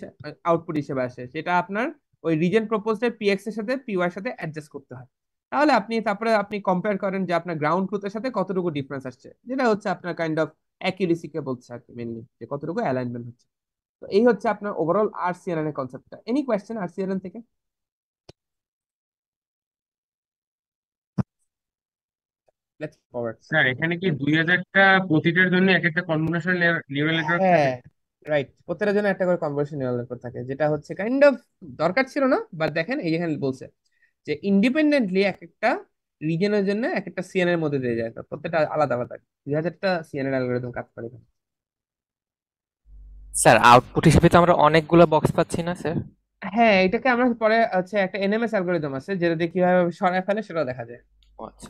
আউটপুট হিসেবে আসে, সেটা আপনার ওই রিজন প্রপোজড পিএক্স এর সাথে পিওয়াই এর সাথে অ্যাডজাস্ট করতে হয়। তাহলে তারপরে আপনি কম্পেয়ার করেন যে আপনার গ্রাউন্ড ট্রুথের সাথে কতটুকু ডিফারেন্স আসছে, যেটা হচ্ছে আপনার কাইন্ড অফ অ্যাকিউরেসি কে বলছে আর কি, মেনলি যে কতটুকু অ্যালাইনমেন্ট হচ্ছে। তো এই হচ্ছে আপনার ওভারঅল আরসিএলএন এর কনসেপ্টটা। এনি কোয়েশ্চেন আরসিএলএন থেকে? Let's forward. স্যার এখানে কি 2000টা প্রতিটার জন্য এক একটা কনভলিউশন নিউরাল নেটওয়ার্ক থাকে? হ্যাঁ, রাইট, প্রত্যেকটার জন্য একটা করে কনভার্সন নিউরাল নেটওয়ার্ক থাকে, যেটা হচ্ছে কাইন্ড অফ দরকার ছিল না, বাট দেখেন এই যেখানে বলছে যে ইন্ডিপেন্ডেন্টলি এক একটা রিজনের জন্য এক একটা সিএন এর মধ্যে দিয়ে যায়, তো প্রত্যেকটা আলাদা আলাদা 2000টা সিএন এর অ্যালগোরিদম কাজ করে এখানে। স্যার আউটপুট হিসেবে তো আমরা অনেকগুলো বক্স পাচ্ছি না স্যার? হ্যাঁ, এটাকে আমরা পরে হচ্ছে একটা এনএমএস অ্যালগোরিদম আছে যেটা দিয়ে কিভাবে সরায় ফেলে সেটা দেখা যায়। ও আচ্ছা।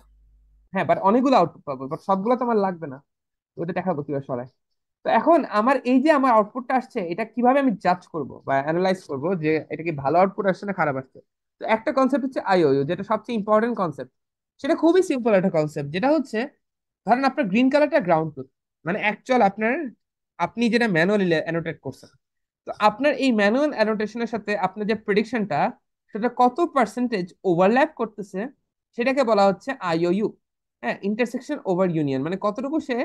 হ্যাঁ, বাট অনেকগুলো আউটপুট পাবো, বাট সবগুলো তো আমার লাগবে না, তো ওটা দেখাবো কিভাবে সরায়। তো এখন আমার এই যে আমার আউটপুটটা আসছে, এটা কিভাবে আমি জাজ করব বা অ্যানালাইজ করব যে এটা কি ভালো আউটপুট আসছে না খারাপ আসছে? তো একটা কনসেপ্ট হচ্ছে আইওইউ, যেটা সবচেয়ে ইম্পর্টেন্ট কনসেপ্ট। সেটা খুবই সিম্পল একটা কনসেপ্ট, যেটা হচ্ছে ধরেন আপনার গ্রিন কালারটা গ্রাউন্ড ট্রুথ, মানে অ্যাকচুয়াল আপনার, আপনি যেটা ম্যানুয়ালি অ্যানোটেট করছেন। তো আপনার এই ম্যানুয়াল অ্যানোটেশনের সাথে আপনার যে প্রেডিকশনটা, সেটা কত পার্সেন্টেজ ওভারল্যাপ করতেছে, সেটাকে বলা হচ্ছে আইওইউ। হ্যাঁ, ইন্টারসেকশন ওভার ইউনিয়ন, মানে কতটুকু সে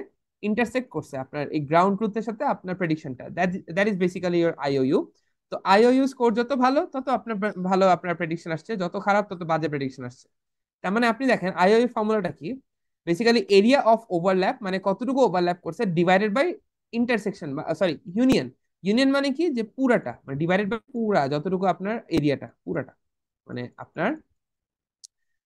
ইন্টারসেক্ট করছে আপনার এই গ্রাউন্ড ট্রুথের সাথে আপনার প্রেডিকশনটা, দ্যাট ইজ বেসিক্যালি ইওর আইওইউ। তো আইওইউ স্কোর যত ভালো তত আপনার ভালো আপনার প্রেডিকশন আসছে, যত খারাপ তত বাজে প্রেডিকশন আসছে। তার মানে আপনি দেখেন আইওইউ ফর্মুলাটা কি, বেসিক্যালি এরিয়া অফ ওভারল্যাপ, মানে কতটুকু ওভারল্যাপ করছে, divided by intersection, sorry union. Union মানে কি, যে পুরাটা, মানে ডিভাইডেড বাই পুরা যতটুকু আপনার এরিয়াটা পুরাটা, মানে আপনার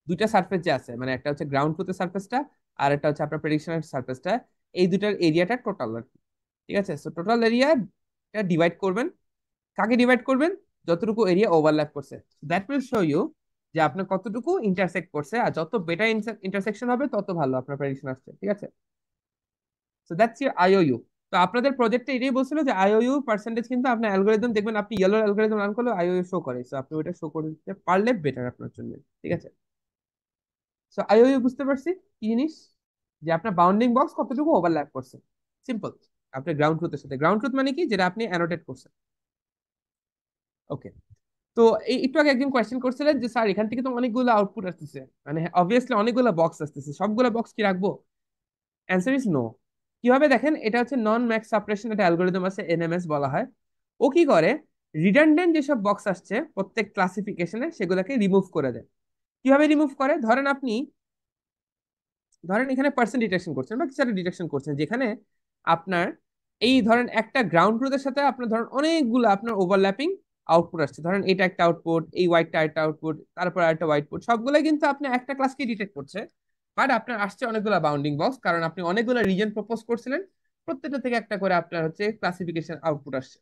দুইটা সারফেস যে আছে, মানে একটা হচ্ছে গ্রাউন্ড ট্রুথের সারফেসটা, আর একটা হচ্ছে আপনার প্রেডিকশনের সারফেসটা, এই দুটার এরিয়াটা টোটাল আর কি। ঠিক আছে, সো টোটাল এরিয়া ডিভাইড করবেন, কাকে ডিভাইড করবেন, যতটুকু এরিয়া ওভারল্যাপ করছে, দ্যাট উইল শো ইউ যে আপনার কতটুকু ইন্টারসেক্ট করছে, আর যত বেটার ইন্টারসেকশন হবে তত ভালো আপনার প্রেডিকশন আসছে। ঠিক আছে, সো দ্যাটস ইউর আইওইউ। তো আপনাদের প্রজেক্টে এটাই বলছিল যে আইওইউ পার্সেন্টেজ, কিন্তু আপনার অ্যালগোরিদম দেখবেন, আপনি ইয়েলো অ্যালগোরিদম রান করলে আইওইউ শো করে, সো আপনি ওটা শো করতে পারলে বেটার আপনার জন্য। ঠিক আছে, সো আইওইউ বুঝতে পারছি কি জিনিস, যে আপনার বাউন্ডিং বক্স কতটুকু ওভারল্যাপ করছে, সিম্পল। আপনার গ্রাউন্ড ট্রুথের সাথে, গ্রাউন্ড ট্রুথ মানে কি, যেটা আপনি অ্যানোটেট করছেন। ওকে, তো এই একটু আগে একজন কোয়েশ্চেন করছিলেন যে স্যার এখান থেকে তো অনেকগুলো আউটপুট আসতেছে, মানে অবভিয়াসলি অনেকগুলো বক্স আসতেছে, সবগুলো বক্স কি রাখবো? Answer is no. কিভাবে দেখেন, এটা হচ্ছে নন ম্যাক্স সাপ্রেশন, একটা অ্যালগোরিদম আছে, এনএমএস বলা হয়। ও কি করে, রিডান্ডেন্ট যেসব বক্স আসছে প্রত্যেক ক্লাসিফিকেশনে, সেগুলোকে রিমুভ করে দেয়। কিভাবে রিমুভ করে, ধরেন আপনি, ধরেন এখানে পার্সেন্ট ডিটেকশন করছেন বা কিছু একটা ডিটেকশন করছেন, যেখানে আপনার এই ধরেন একটা গ্রাউন্ড ট্রুথের সাথে আপনার ধরেন অনেকগুলো আপনার ওভারল্যাপিং আউটপুট আসছে, ধরেন এটা একটা আউটপুট, এই হোয়াইটটা একটা আউটপুট, তারপর একটা হোয়াইটপুট, সবগুলোই কিন্তু আপনি একটা ক্লাসকে ডিটেক্ট করছে, বাট আপনার আসছে অনেকগুলো বাউন্ডিং বক্স, কারণ আপনি অনেকগুলো রিজন প্রপোজ করছিলেন, প্রত্যেকটা থেকে একটা করে আপনার হচ্ছে ক্লাসিফিকেশন আউটপুট আসছে।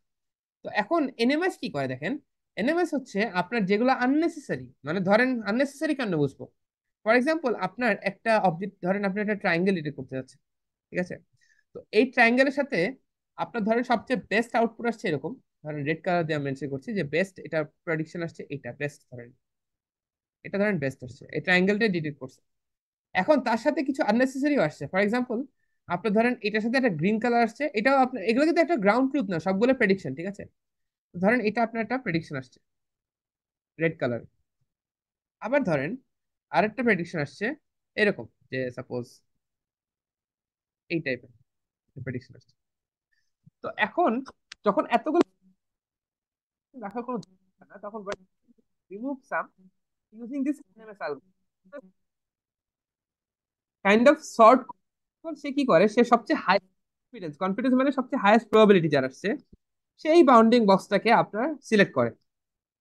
তো এখন এনএমএস কি করে দেখেন, এনএমএস হচ্ছে আপনার যেগুলো আননেসেসারি, মানে ধরেন আননেসেসারি কেন বুঝবো, ফর এক্সাম্পল আপনার একটা অবজেক্ট, ধরেন আপনি একটা ট্রায়াঙ্গেল ডিটেক্ট করতে যাচ্ছেন। ঠিক আছে, তো এই ট্রায়াঙ্গেলের সাথে আপনার ধরেন সবচেয়ে বেস্ট আউটপুট আসছে এরকম, ধরেন রেড কালার দিয়ে মেনশন করছি যে বেস্ট, এটা প্রেডিকশন আসছে, এটা বেস্ট, ধরেন এটা ধরেন বেস্ট আসছে, এই ট্রায়াঙ্গেলটা ডিটেক্ট করছে। এখন তার সাথে কিছু আননেসেসারিও আসছে, ফর এক্সাম্পল আপনার ধরেন এটার সাথে একটা গ্রিন কালার আসছে, এটাও আপনার, এগুলো কিন্তু একটা গ্রাউন্ড ট্রুথ না, সবগুলো প্রেডিকশন। ঠিক আছে, তো ধরেন এটা আপনার একটা প্রেডিকশন আসছে রেড কালার, আবার ধরেন আরেকটা প্রেডিকশন আসছে এরকম, যে সাপোজ এই টাইপের প্রেডিকশন আসছে। তো এখন যখন এতগুলো রাখার কোনো দরকার হয় না, তখন remove some using this NMS algorithm, kind of sort. সে কি করে, সে সবচেয়ে হাই কনফিডেন্স, কনফিডেন্স মানে সবচেয়ে হাইয়েস্ট প্রবাবিলিটি যার আসছে, সেই বাউন্ডিং বক্সটাকে আপনার সিলেক্ট করে।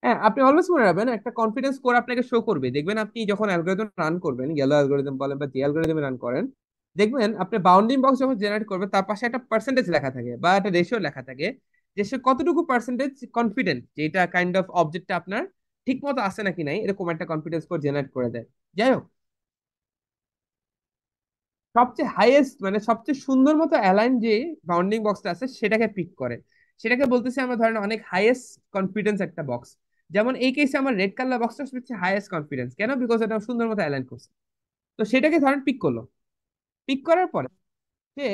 হ্যাঁ, আপনি অলওয়েজ মনে রাখবেন, একটা কনফিডেন্স স্কোর আপনাকে শো করবে, দেখবেন আপনি যখন অ্যালগোরিদম রান করবেন, ইয়েলো অ্যালগোরিদম বলেন বা যে অ্যালগোরিদমে রান করেন, দেখবেন আপনি বাউন্ডিং বক্স যখন জেনারেট করবে, তার পাশে একটা পার্সেন্টেজ লেখা থাকে বা একটা রেশিও লেখা থাকে, যে সে কতটুকু পার্সেন্টেজ কনফিডেন্ট যে এটা কাইন্ড অফ অবজেক্টটা আপনার ঠিক মতো আসে নাকি নাই, এরকম একটা কনফিডেন্স স্কোর জেনারেট করে দেয়। যাই হোক, সবচেয়ে হাইয়েস্ট মানে সবচেয়ে সুন্দর মতো অ্যালাইন যে বাউন্ডিং বক্সটা আছে, সেটাকে পিক করে, সেটাকে বলতেছি আমরা ধরেন অনেক হাইয়েস্ট কনফিডেন্স একটা বক্স। যেমন এই কেসে আমার রেড কালার বক্সটা হচ্ছে হাইয়েস্ট কনফিডেন্স, কেন, বিকজ এটা সুন্দর মতো অ্যালাইন করছে। তো সেটাকে ধরেন পিক করলো, পিক করার পরে সে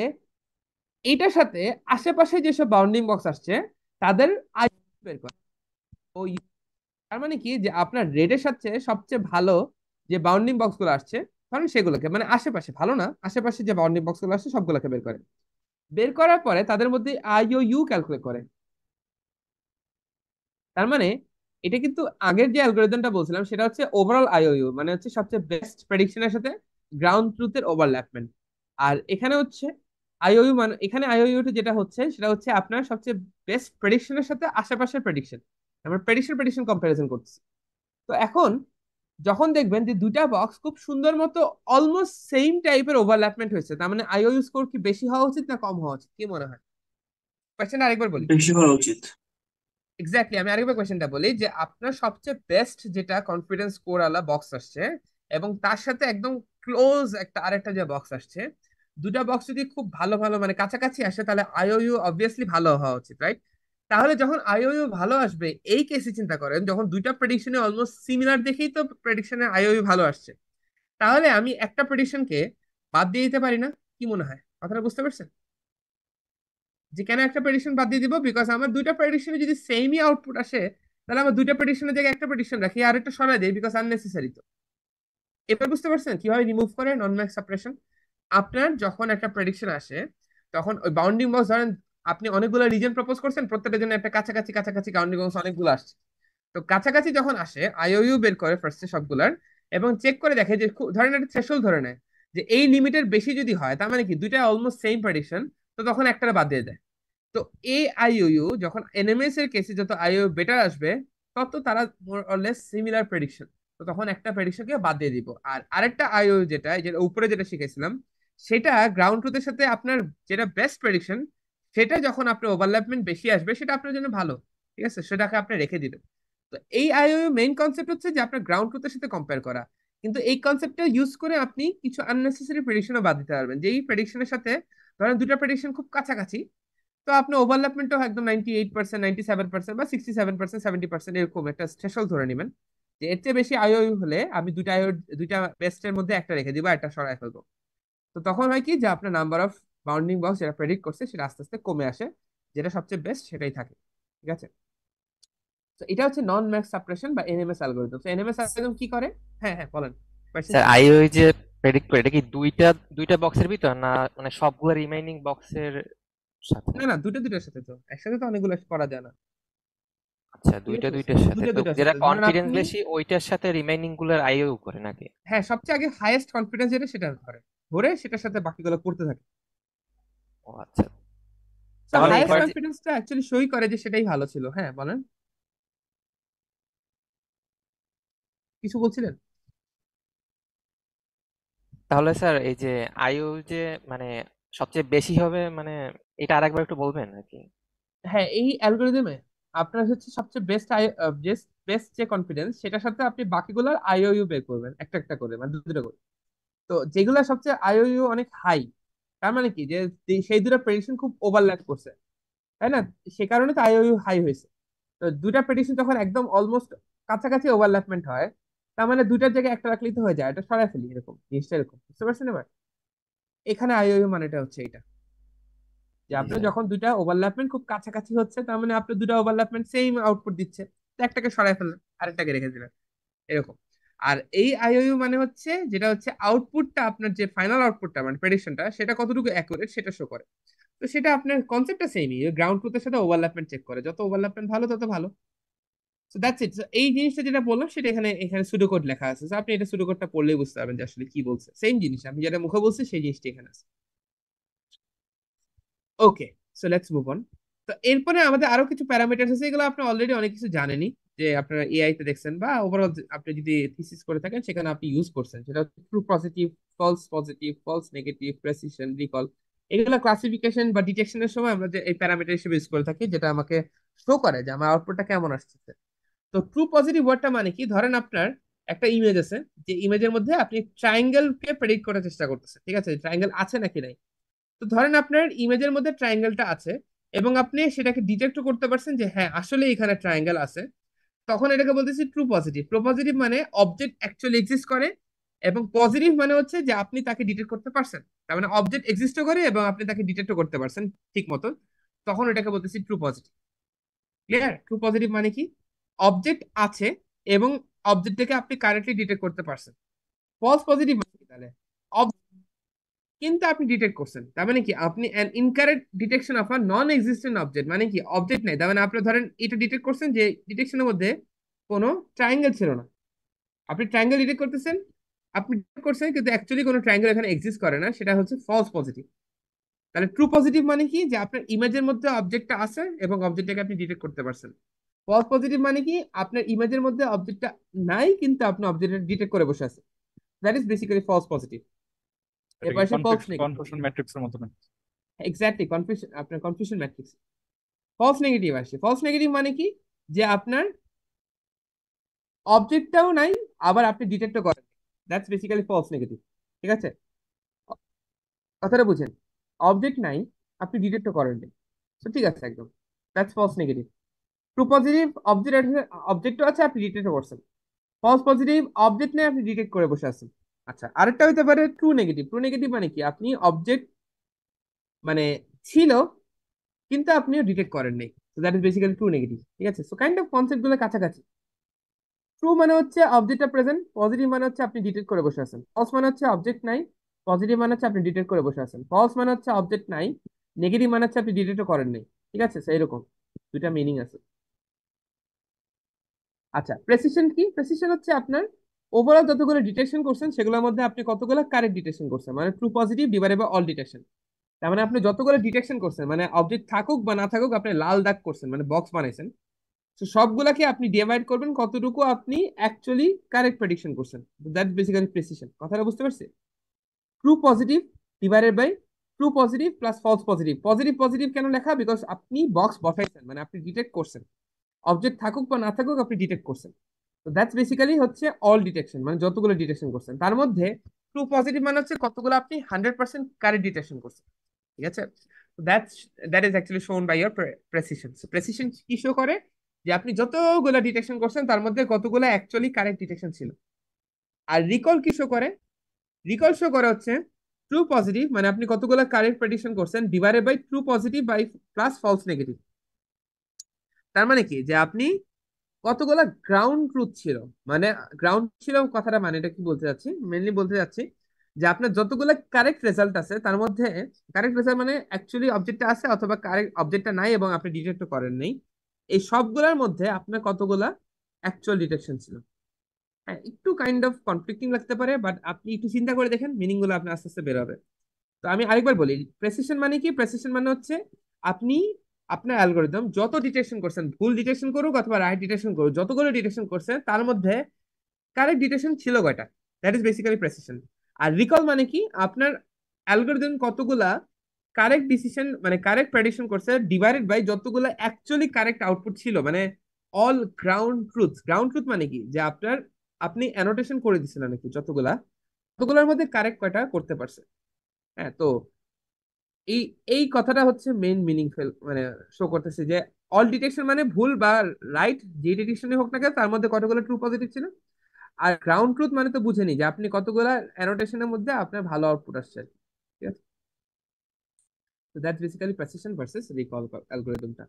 এইটার সাথে আশেপাশে যেসব বাউন্ডিং বক্স আসছে তাদের আই বের করে। ও তার মানে কি যে আপনার রেডের সাথে সবচেয়ে ভালো যে বাউন্ডিং বক্স গুলো আসছে, ধরেন সেগুলোকে মানে আশেপাশে, ভালো না, আশেপাশে যে বাউন্ডিং বক্স গুলো আসছে সবগুলোকে বের করে। বের করার পরে তাদের মধ্যে আই ও ইউ ক্যালকুলেট করে। তার মানে এটা কিন্তু আগের যে অ্যালগোরিদমটা বলছিলাম সেটা হচ্ছে ওভারঅল আইওইউ, মানে হচ্ছে সবচেয়ে বেস্ট প্রেডিকশনের সাথে গ্রাউন্ড ট্রুথের ওভারল্যাপমেন্ট। আর এখানে হচ্ছে আইওইউ, মানে এখানে আইওইউ যেটা হচ্ছে সেটা হচ্ছে আপনার সবচেয়ে বেস্ট প্রেডিকশনের সাথে আশেপাশের প্রেডিকশন, আমরা প্রেডিকশন প্রেডিকশন কম্পারিজন করছি। তো এখন যখন দেখবেন যে দুইটা বক্স খুব সুন্দর মতো অলমোস্ট সেম টাইপের ওভারল্যাপমেন্ট হয়েছে, তার মানে আইওইউ স্কোর কি বেশি হওয়া উচিত না কম হওয়া উচিত, কি মনে হয়? কোয়েশ্চেনটা আরেকবার বলি। বেশি হওয়া উচিত। এক্স্যাক্টলি, আমি আরেকবার কোয়েশ্চেনটা বলি যে আপনার সবচেয়ে বেস্ট যেটা কনফিডেন্স স্কোর আলা বক্স আসছে এবং তার সাথে একদম ক্লোজ একটা আরেকটা যে বক্স আসছে, দুটা বক্স যদি খুব ভালো ভালো মানে কাছাকাছি আসে তাহলে আইওইউ অবভিয়াসলি ভালো হওয়া উচিত, রাইট? তাহলে যখন আইওইউ ভালো আসবে এই কেসে চিন্তা করেন, যখন দুইটা প্রেডিকশনে অলমোস্ট সিমিলার দেখেই তো প্রেডিকশনে আইওইউ ভালো আসছে, তাহলে আমি একটা প্রেডিকশনকে বাদ দিয়ে দিতে পারি না? কি মনে হয়, কথাটা বুঝতে পারছেন? যে কেন একটা প্রেডিকশন বাদ দিয়ে দিব, বিকজ আমার দুইটা প্রেডিকশনে যদি সেমই আউটপুট আসে তাহলে আমার দুইটা প্রেডিকশনের জায়গায় একটা প্রেডিকশন রাখি আর একটা সরাই দিই, বিকজ আননেসেসারি। তো এবার বুঝতে পারছেন কিভাবে রিমুভ করে নন ম্যাক্স সাপ্রেশন? আপনার যখন একটা প্রেডিকশন আসে তখন ওই বাউন্ডিং বক্স, ধরেন আপনি অনেকগুলো রিজন প্রপোজ করছেন, প্রত্যেকটার জন্য একটা কাছাকাছি কাছাকাছি বাউন্ডিং বক্স অনেকগুলো আসছে। তো কাছাকাছি যখন আসে আইওইউ বের করে ফার্স্টে সবগুলার এবং চেক করে দেখে যে ধরেন একটা থ্রেশহোল্ড ধরে নেয় যে এই লিমিটের বেশি যদি হয় তার মানে কি দুইটা অলমোস্ট সেম প্রেডিকশন, তো তখন একটা বাদ দিয়ে দেয়। তো এই আইওইউ যখন এনএমএস এর কেসে যত আইওইউ বেটার আসবে তত তারা more or less similar prediction, তো তখন একটা প্রেডিকশনকে বাদ দিয়ে দিব। আর আরেকটা আইওইউ যেটা যেটা উপরে যেটা শিখেছিলাম সেটা গ্রাউন্ড ট্রুথের সাথে আপনার যেটা বেস্ট প্রেডিকশন, সেটা যখন আপনার ওভারল্যাপমেন্ট বেশি আসবে সেটা আপনার জন্য ভালো, ঠিক আছে, সেটাকে আপনি রেখে দিবেন। তো এই আইওইউ মেইন কনসেপ্ট হচ্ছে যে আপনার গ্রাউন্ড ট্রুথের সাথে কম্পেয়ার করা, কিন্তু এই কনসেপ্টটা ইউজ করে আপনি কিছু আননেসেসারি প্রেডিকশনও বাদ দিতে পারবেন, যেই প্রেডিকশনের সাথে ধরেন দুটা প্রেডিকশন খুব কাছাকাছি, তো আপনার ওভারল্যাপমেন্টও একদম 98%, 97% বা 67%, 70% এরকম একটা থ্রেশহোল্ড ধরে নেবেন যে এর চেয়ে বেশি আইওইউ হলে আমি দুইটা দুইটা বেস্টের মধ্যে একটা রেখে দিব, একটা সরাই ফেলবো। তো তখন হয় কি যে আপনার নাম্বার অফ বাউন্ডিং বক্স যেটা প্রেডিক্ট করছে সেটা আস্তে আস্তে কমে আসে, যেটা সবচেয়ে বেস্ট সেটাই থাকে, ঠিক আছে? তো এটা হচ্ছে নন ম্যাক্স সাপ্রেশন বা এনএমএস অ্যালগরিদম। তো এনএমএস অ্যালগরিদম কি করে? হ্যাঁ হ্যাঁ বলেন, কোয়েশ্চেন স্যার ছিল। আইওই যে প্রেডিক্ট করে এটা কি দুইটা দুইটা বক্সের ভিতর না মানে সবগুলো রিমেইনিং বক্সের সাথে? না না, দুটো দুটোর সাথে, তো একসাথে তো অনেকগুলো করা যায় না, আচ্ছা, ঠিক দুইটা আছে? দুইটার সাথে দুটো তো দুটোর যেটা সাথে ধরেন কনফিডেন্স আপনি, বেশি ওইটার সাথে রিমেইনিং গুলোর আইও করে নাকি? হ্যাঁ সবচেয়ে আগে হাইয়েস্ট কনফিডেন্স যেটা সেটা ধরে, ধরে সেটার সাথে বাকিগুলো করতে থাকে। ও আচ্ছা, তো তাহলে হাইয়েস্ট এবার কনফিডেন্সটা অ্যাকচুয়ালি সই করে যে সেটাই ভালো ছিল। হ্যাঁ বলেন, কিছু বলছিলেন? তাহলে স্যার এই যে আইও যে মানে সবচেয়ে বেশি হবে মানে এটা আরেকবার একটু বলবেন নাকি? হ্যাঁ, এই অ্যালগোরিদমে আপনার হচ্ছে সবচেয়ে বেস্ট বেস্ট যে কনফিডেন্স সেটার সাথে আপনি বাকিগুলোর আইওইউ বের করবেন একটা একটা করে, মানে দুটো করে। তো যেগুলো সবচেয়ে আইওইউ অনেক হাই, তার মানে কি যে সেই দুটো প্রেডিকশন খুব ওভারল্যাপ করছে, তাই না? সে কারণে তো আইওইউ হাই হয়েছে। তো দুটা প্রেডিকশন যখন একদম অলমোস্ট কাছাকাছি ওভারল্যাপমেন্ট হয়, তার মানে দুইটার জায়গায় একটা রাখলেই তো হয়ে যায়, এটা সরাই ফেলি, এরকম জিনিসটা এরকম, বুঝতে পারছেন এবার? এখানে আইওইউ মানেটা হচ্ছে এটা, যে জি আপনার স্যার। যখন দুইটা ওভারল্যাপমেন্ট খুব কাছাকাছি হচ্ছে তার মানে আপনার দুটা ওভারল্যাপমেন্ট সেম আউটপুট দিচ্ছে, তো একটাকে সরাই ফেললেন আরেকটাকে রেখে দিলেন, এরকম। আর এই আইওইউ মানে হচ্ছে যেটা হচ্ছে আউটপুটটা আপনার যে ফাইনাল আউটপুটটা মানে প্রেডিকশনটা সেটা কতটুকু অ্যাকুরেট সেটা শো করে। তো সেটা আপনার কনসেপ্টটা সেমই, গ্রাউন্ড ট্রুথের সাথে ওভারল্যাপমেন্ট চেক করে, যত ওভারল্যাপমেন্ট ভালো তত ভালো। সো দ্যাটস ইট। এই জিনিসটা যেটা বললাম সেটা এখানে এখানে সুডোকোড লেখা আছে, So আপনি এটা সুডোকোডটা পড়লেই বুঝতে পারবেন যে আসলে কি বলছে, সেম জিনিস আমি যেটা মুখে বলছি সেই জিনিসটা এখানে আছে। ওকে, সো লেটস মুভ অন। তো এরপরে আমাদের আরো কিছু প্যারামিটার আছে, এগুলো আপনি অলরেডি অনেক কিছু জানেনই, যে আপনারা এআই তে দেখছেন বা ওভারঅল আপনি যদি থিসিস করে থাকেন সেখানে আপনি ইউজ করছেন, সেটা হচ্ছে true positive, positive, false negative, precision, recall. এগুলো ক্লাসিফিকেশন বা ডিটেকশনের সময় আমরা যে এই প্যারামিটার হিসেবে ইউজ করে থাকি, যেটা আমাকে শো করে যে আমার আউটপুটটা কেমন আসছে। তো ট্রু পজিটিভ ওয়ার্ডটা মানে কি, ধরেন আপনার একটা ইমেজ আছে, যে ইমেজের মধ্যে আপনি ট্রায়াঙ্গেল কে প্রেডিক্ট করার চেষ্টা করতেছেন, ঠিক আছে, ট্রায়াঙ্গেল আছে নাকি নাই। তো ধরেন আপনার ইমেজের মধ্যে ট্রায়াঙ্গেলটা আছে এবং আপনি সেটাকে ডিটেক্ট করতে পারছেন যে হ্যাঁ আসলে এখানে ট্রায়াঙ্গেল আছে, তখন এটাকে বলতেছি ট্রু পজিটিভ। ট্রু পজিটিভ মানে অবজেক্ট অ্যাকচুয়ালি এক্সিস্ট করে এবং পজিটিভ মানে হচ্ছে যে আপনি তাকে ডিটেক্ট করতে পারছেন, তার মানে অবজেক্ট এক্সিস্টও করে এবং আপনি তাকে ডিটেক্টও করতে পারছেন ঠিক মতো, তখন এটাকে বলতেছি true positive. Clear? True positive মানে কি? অবজেক্ট আছে এবং অবজেক্টটাকে আপনি কারেক্টলি ডিটেক্ট করতে পারছেন। ফলস পজিটিভ মানে কি তাহলে? কিন্তু আপনি ডিটেক্ট করছেন, তার মানে কি আপনি an incorrect detection of a non existent object, মানে কি অবজেক্ট নাই, তার মানে আপনি ধরেন এটা ডিটেক্ট করছেন যে ডিটেকশনের মধ্যে কোনো ট্রায়াঙ্গেল ছিল না, আপনি ট্রায়াঙ্গেল ডিটেক্ট করতেছেন, আপনি ডিটেক্ট করছেন কিন্তু অ্যাকচুয়ালি কোনো ট্রায়াঙ্গেল এখানে এক্সিস্ট করে না, সেটা হচ্ছে ফলস পজিটিভ। তাহলে ট্রু পজিটিভ মানে কি? যে আপনার ইমেজের মধ্যে অবজেক্টটা আছে এবং অবজেক্টটাকে আপনি ডিটেক্ট করতে পারছেন। ফলস পজিটিভ মানে কি? আপনার ইমেজের মধ্যে অবজেক্টটা নাই কিন্তু আপনি অবজেক্টটা ডিটেক্ট করে বসে আছেন। That is basically false positive. এটা এরপর কি আসে ফলস নেগেটিভ। কনফিউশন ম্যাট্রিক্সের মতো না? এক্স্যাক্টলি কনফিউশন, আপনার কনফিউশন ম্যাট্রিক্স। ফলস নেগেটিভ আসে। ফলস নেগেটিভ মানে কি? যে আপনার অবজেক্টটাও নাই আবার আপনি ডিটেক্টও করেন, দ্যাটস বেসিক্যালি ফলস নেগেটিভ। ঠিক আছে, কথাটা বুঝেন? অবজেক্ট নাই, আপনি ডিটেক্টও করেন, তো ঠিক আছে একদম, that's false negative. True positive object, অবজেক্টও আছে আপনি ডিটেক্টও করছেন। ফলস পজিটিভ অবজেক্ট নেই আপনি ডিটেক্ট করে বসে আছেন। আচ্ছা, আরেকটা হইতে পারে ট্রু নেগেটিভ। ট্রু নেগেটিভ মানে কি? আপনি অবজেক্ট মানে ছিল কিন্তু আপনিও ডিটেক্ট করেন নাই, তো that is basically true negative. ঠিক আছে, সো কাইন্ড অফ কনসেপ্ট গুলো কাছাকাছি। ট্রু মানে হচ্ছে অবজেক্টটা প্রেজেন্ট, পজিটিভ মানে হচ্ছে আপনি ডিটেক্ট করে বসে আছেন। ফলস মানে হচ্ছে অবজেক্ট নাই, পজিটিভ মানে হচ্ছে আপনি ডিটেক্ট করে বসে আছেন। ফলস মানে হচ্ছে অবজেক্ট নাই, নেগেটিভ মানে হচ্ছে আপনি ডিটেক্টও করেন নাই। ঠিক আছে, সেই রকম দুইটা মিনিং আছে। আচ্ছা, প্রেসিশন কি? প্রেসিশন হচ্ছে আপনার ওভারঅল যতগুলো ডিটেকশন করছেন সেগুলোর মধ্যে আপনি কতগুলো কারেক্ট ডিটেকশন করছেন, মানে true positive divided by all detection. তার মানে আপনি যতগুলো ডিটেকশন করছেন, মানে অবজেক্ট থাকুক বা না থাকুক আপনি লাল দাগ করছেন মানে বক্স বানাইছেন, তো সবগুলাকে আপনি ডিভাইড করবেন কতটুকু আপনি অ্যাকচুয়ালি কারেক্ট প্রেডিকশন করছেন। That basically precision. কথাটা বুঝতে পারছি? True positive divided by true positive plus false positive. Positive positive কেন লেখা? বিকজ আপনি বক্স বসাইছেন, মানে আপনি ডিটেক্ট করছেন, অবজেক্ট থাকুক বা না থাকুক আপনি ডিটেক্ট করছেন। তো দ্যাটস বেসিক্যালি হচ্ছে অল ডিটেকশন, মানে যতগুলো ডিটেকশন করছেন তার মধ্যে ট্রু পজিটিভ মানে হচ্ছে কতগুলো আপনি 100% কারেক্ট ডিটেকশন করছেন। ঠিক আছে, that's that is actually shown by your precision. Precision কি শো করে? যে আপনি যতগুলো ডিটেকশন করছেন তার মধ্যে কতগুলো অ্যাকচুয়ালি কারেক্ট ডিটেকশন ছিল। আর রিকল কি শো করে? রিকল শো করে হচ্ছে ট্রু পজিটিভ, মানে আপনি কতগুলো কারেক্ট প্রেডিকশন করছেন divided by true positive by plus false negative. তার মানে কি? যে আপনি কতগুলা গ্রাউন্ড ট্রুথ ছিল, মানে গ্রাউন্ড ছিল কথাটা মানে এটা কি বলতে যাচ্ছি, মেনলি বলতে যাচ্ছি যে আপনার যতগুলা কারেক্ট রেজাল্ট আছে তার মধ্যে, কারেক্ট রেজাল্ট মানে অ্যাকচুয়ালি অবজেক্টটা আছে অথবা কারেক্ট অবজেক্টটা নাই এবং আপনি ডিটেক্ট করেন নাই, এই সবগুলোর মধ্যে আপনার কতগুলা অ্যাকচুয়াল ডিটেকশন ছিল। হ্যাঁ, একটু কাইন্ড অফ কনফ্লিক্টিং লাগতে পারে, বাট আপনি একটু চিন্তা করে দেখেন, মিনিং গুলো আপনার আস্তে আস্তে বের হবে। তো আমি আরেকবার বলি, প্রেসিশন মানে কি? প্রেসিশন মানে হচ্ছে আপনি আপনার অ্যালগোরিদম যত ডিটেকশন করছেন, ভুল ডিটেকশন করুক অথবা রাইট ডিটেকশন করুক, যতগুলো ডিটেকশন করছেন তার মধ্যে কারেক্ট ডিটেকশন ছিল কয়টা, দ্যাট ইজ বেসিক্যালি প্রেসিশন। আর রিকল মানে কি? আপনার অ্যালগোরিদম কতগুলা কারেক্ট ডিসিশন মানে কারেক্ট প্রেডিকশন করছে ডিভাইডেড বাই যতগুলো অ্যাকচুয়ালি কারেক্ট আউটপুট ছিল, মানে all ground truth. Ground truth মানে কি? যে আপনার আপনি অ্যানোটেশন করে দিছিলেন নাকি যতগুলা, ততগুলোর মধ্যে কারেক্ট কয়টা করতে পারছে। হ্যাঁ, তো এই এই কথাটা হচ্ছে মেইন মিনিংফুল, মানে শো করতেছে যে অল ডিটেকশন মানে ভুল বা রাইট যে ডিটেকশনে হোক না কেন তার মধ্যে কতগুলো ট্রু পজিটিভ ছিল। আর গ্রাউন্ড ট্রুথ মানে তো বুঝেনি যে আপনি কতগুলো অ্যানোটেশনের মধ্যে আপনার ভালো আউটপুট আসছে। ঠিক আছে, তো that's basically precision versus recall অ্যালগরিদমটা।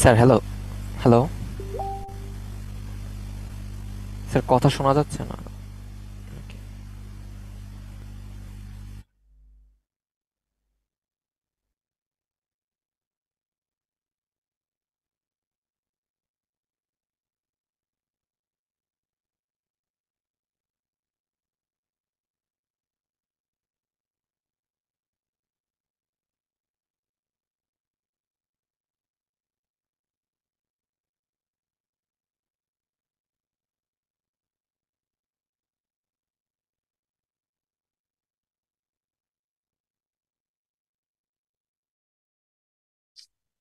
স্যার হ্যালো, হ্যালো স্যার, কথা শোনা যাচ্ছে না।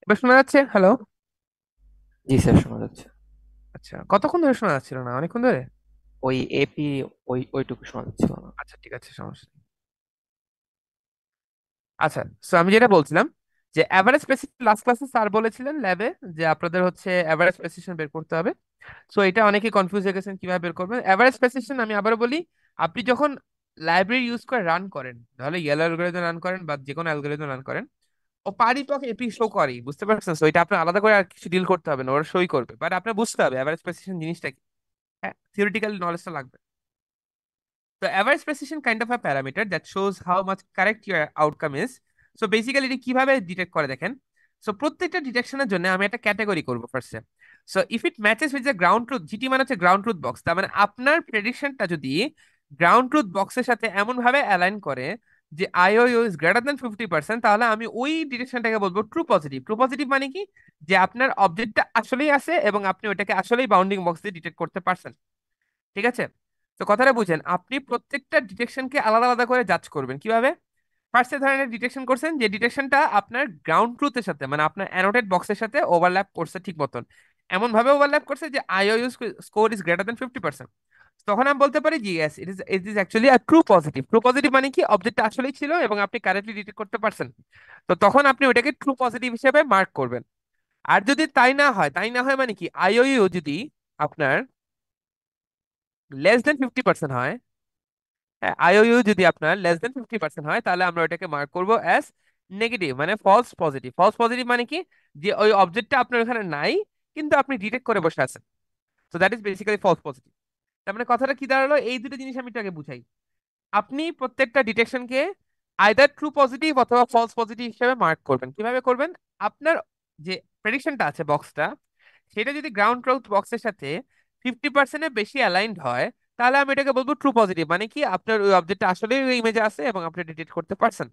এবার শোনা যাচ্ছে? হ্যালো? জি স্যার, শোনা যাচ্ছে। আচ্ছা, কতক্ষণ ধরে শোনা যাচ্ছিল না? অনেকক্ষণ ধরে? ওই এপি, ওইটুকু শোনা যাচ্ছিল না। আচ্ছা ঠিক আছে, সমস্যা নেই। আচ্ছা, সো আমি যেটা বলছিলাম যে অ্যাভারেজ প্রেসিশন লাস্ট ক্লাসে স্যার বলেছিলেন ল্যাবে যে আপনাদের হচ্ছে অ্যাভারেজ প্রেসিশন বের করতে হবে। সো এটা অনেকেই কনফিউজ হয়ে গেছেন কিভাবে বের করবেন অ্যাভারেজ প্রেসিশন। আমি আবারও বলি, আপনি যখন লাইব্রেরি ইউজ করে রান করেন, তাহলে ইয়েলো অ্যালগরিদম রান করেন বা যে কোনো অ্যালগরিদম রান করেন, ও পারিপক এপি শো করেই, বুঝতে পারছেন? সো এটা আপনার আলাদা করে আর কিছু ডিল করতে হবে না, ওরা সই করবে, বাট আপনার বুঝতে হবে অ্যাভারেজ প্রেসিশন জিনিসটা কি। হ্যাঁ, থিওরিটিক্যাল নলেজটা লাগবে। তো average precision kind of a parameter that shows how much correct your outcome is. So basically এটি কিভাবে ডিটেক্ট করে দেখেন। সো প্রত্যেকটা ডিটেকশনের জন্য আমি একটা ক্যাটাগরি করব ফার্স্টে। So if it matches with the ground truth, GT মানে হচ্ছে গ্রাউন্ড ট্রুথ বক্স, তার মানে আপনার প্রেডিকশনটা যদি গ্রাউন্ড ট্রুথ বক্সের সাথে এমন ভাবে অ্যালাইন করে যে আইওইউ ইজ গ্রেটার দেন 50%, তাহলে আমি ওই ডিটেকশনটাকে বলবো ট্রু পজিটিভ। ট্রু পজিটিভ মানে কি? যে আপনার অবজেক্টটা আসলেই আছে এবং আপনি ওটাকে আসলেই বাউন্ডিং বক্স দিয়ে ডিটেক্ট করতে পারছেন। ঠিক আছে? তো কথাটা বুঝেন, আপনি প্রত্যেকটা ডিটেকশনকে আলাদা আলাদা করে জাজ করবেন কিভাবে। ফার্স্টে ধরনের ডিটেকশন করছেন যে ডিটেকশনটা আপনার গ্রাউন্ড ট্রুথের সাথে, মানে আপনার অ্যানোটেড বক্সের সাথে ওভারল্যাপ করছে ঠিক মতন, এমন ভাবে ওভারল্যাপ করছে যে IOU score is greater than 50%। তখন আমি বলতে পারি জি yes, it is actually a true positive. True positive মানে কি? অবজেক্টটা আসলেই ছিল এবং আপনি কারেক্টলি ডিটেক্ট করতে পারছেন। তো তখন আপনি ওটাকে ট্রু পজিটিভ হিসেবে মার্ক করবেন। আর যদি তাই না হয় মানে কি, আইওইউ যদি আপনার লেস দেন 50% হয়, আইওইউ যদি আপনার লেস দেন 50% হয়, তাহলে আমরা ওটাকে মার্ক করব অ্যাজ নেগেটিভ, মানে ফলস পজিটিভ। ফলস পজিটিভ মানে কি? যে ওই অবজেক্টটা আপনার ওখানে নাই কিন্তু আপনি ডিটেক্ট করে বসে আছেন। তো that is basically false positive. তার মানে কথাটা কি দাঁড়ালো? এই দুটো জিনিস আমি এটাকে বুঝাই। আপনি প্রত্যেকটা ডিটেকশনকে আইদার ট্রু পজিটিভ অথবা ফলস পজিটিভ হিসেবে মার্ক করবেন। কিভাবে করবেন? আপনার যে প্রেডিকশনটা আছে বক্সটা, সেটা যদি গ্রাউন্ড ট্রুথ বক্সের সাথে 50%-এর বেশি অ্যালাইনড হয়, তাহলে আমি এটাকে বলবো ট্রু পজিটিভ, মানে কি আপনার ওই অবজেক্টটা আসলে ওই ইমেজে আছে এবং আপনি ডিটেক্ট করতে পারছেন।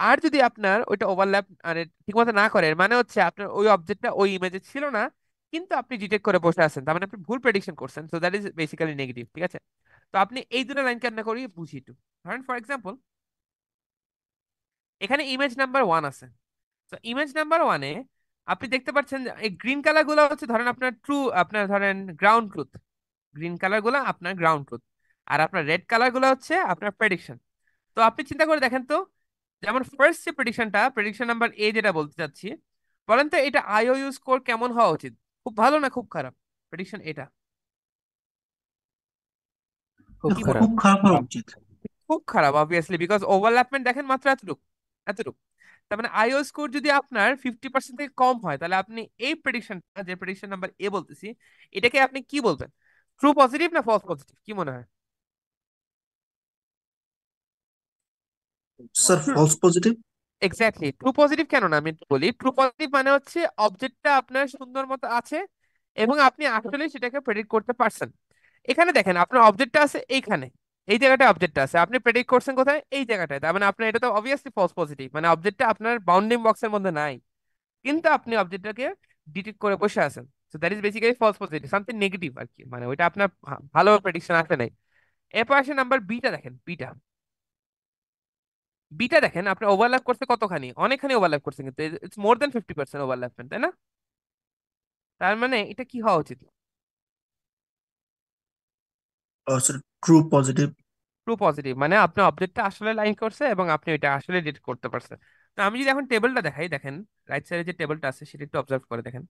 আর যদি আপনার ওইটা ওভারল্যাপ মানে ঠিকমতো না করে, মানে হচ্ছে আপনার ওই অবজেক্টটা ওই ইমেজে ছিল না কিন্তু আপনি ডিটেক্ট করে বসে আছেন, তার মানে আপনি ভুল প্রেডিকশন করছেন। So that is basically negative. ঠিক আছে? তো আপনি এই দুটো লাইন কেন করি বুঝি একটু। ধরেন ফর এক্সাম্পল, এখানে ইমেজ নাম্বার 1 আছে। তো ইমেজ নাম্বার 1-এ আপনি দেখতে পাচ্ছেন যে এই গ্রিন কালার গুলো হচ্ছে ধরেন আপনার ট্রু, আপনার ধরেন গ্রাউন্ড ট্রুথ। গ্রিন কালার গুলো আপনার গ্রাউন্ড ট্রুথ, আর আপনার রেড কালার গুলো হচ্ছে আপনার প্রেডিকশন। তো আপনি চিন্তা করে দেখেন তো, যেমন ফার্স্ট যে প্রেডিকশনটা, প্রেডিকশন নাম্বার এ যেটা বলতে চাচ্ছি, বলেন তো এটা আইওইউ স্কোর কেমন হওয়া উচিত? খুব ভালো না খুব খারাপ প্রেডিকশন এটা? খুব কি খারাপ। বলবো? খুব খারাপ হওয়া উচিত। খুব খারাপ অবভিয়াসলি, বিকজ ওভারল্যাপমেন্ট দেখেন মাত্র এতটুকু, এতটুকু। তার মানে আইও স্কোর যদি আপনার 50% থেকে কম হয়, তাহলে আপনি এই প্রেডিকশনটা, যে প্রেডিকশন নাম্বার এ বলতেছি, এটাকে আপনি কি বলবেন? ট্রু পজিটিভ না ফলস পজিটিভ, কি মনে হয়? Sir false positive. Exactly, true positive কেন না আমি একটু বলি। ট্রু পজিটিভ মানে হচ্ছে অবজেক্টটা আপনার সুন্দর মতো আছে এবং আপনি আসলে সেটাকে প্রেডিক্ট করতে পারছেন। এখানে দেখেন আপনার অবজেক্টটা আছে এইখানে, এই জায়গাটায় অবজেক্টটা আছে, আপনি প্রেডিক্ট করছেন কোথায়? এই জায়গাটায়। তার মানে আপনার এটা তো অবভিয়াসলি ফলস পজিটিভ, মানে অবজেক্টটা আপনার বাউন্ডিং বক্সের মধ্যে নাই কিন্তু আপনি অবজেক্টটাকে ডিটেক্ট করে বসে আছেন। So that is basically false positive, something negative আর কি, মানে ওইটা আপনার ভালো প্রেডিকশন আসে নাই। এরপর আসে নাম্বার বিটা। দেখেন বিটা, বিটা দেখেন আপনার ওভারল্যাপ করছে কতখানি, অনেকখানি ওভারল্যাপ করছে, কিন্তু ইটস মোর দেন 50% ওভারল্যাপমেন্ট, তাই না? তার মানে এটা কি হওয়া উচিত? Sir true positive. True positive, মানে আপনার অবজেক্টটা আসলে লাইন করছে এবং আপনি এটা আসলে ডিটেক্ট করতে পারছেন। তো আমি যদি এখন টেবিলটা দেখাই, দেখেন রাইট সাইডে যে টেবিলটা আছে সেটা একটু অবজার্ভ করে দেখেন।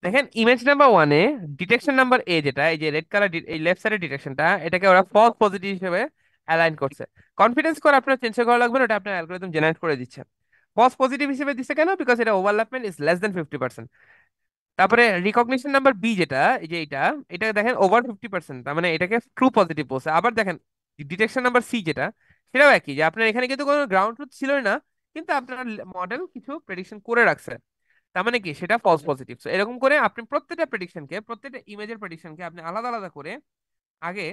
দেখেন ইমেজ নাম্বার 1-এ ডিটেকশন নাম্বার এ যেটা, এই যে রেড কালার, এই লেফট সাইডের ডিটেকশনটা, এটাকে ওরা ফলস পজিটিভ হিসেবে অ্যালাইন করছে। কনফিডেন্স করে আপনার চেঞ্জ করা লাগবে না, ওটা আপনার অ্যালগরিদম জেনারেট করে দিচ্ছে। ফলস পজিটিভ হিসেবে দিচ্ছে কেন? বিকজ এটা ওভারল্যাপমেন্ট ইজ লেস দেন 50%। তারপরে রিকগনিশন নাম্বার বি যেটা, এই যে এটা, এটা দেখেন ওভার 50%, তার মানে এটাকে ট্রু পজিটিভ বলছে। আবার দেখেন ডিটেকশন নাম্বার সি যেটা, সেটাও একই, যে আপনার এখানে কিন্তু কোনো গ্রাউন্ড ট্রুথ ছিলই না কিন্তু আপনার মডেল কিছু প্রেডিকশন করে রাখছে, তার মানে কি সেটা ফলস পজিটিভ। সো এরকম করে আপনি প্রত্যেকটা প্রেডিকশনকে, প্রত্যেকটা ইমেজের প্রেডিকশনকে আপনি আলাদা আলাদা করে আগে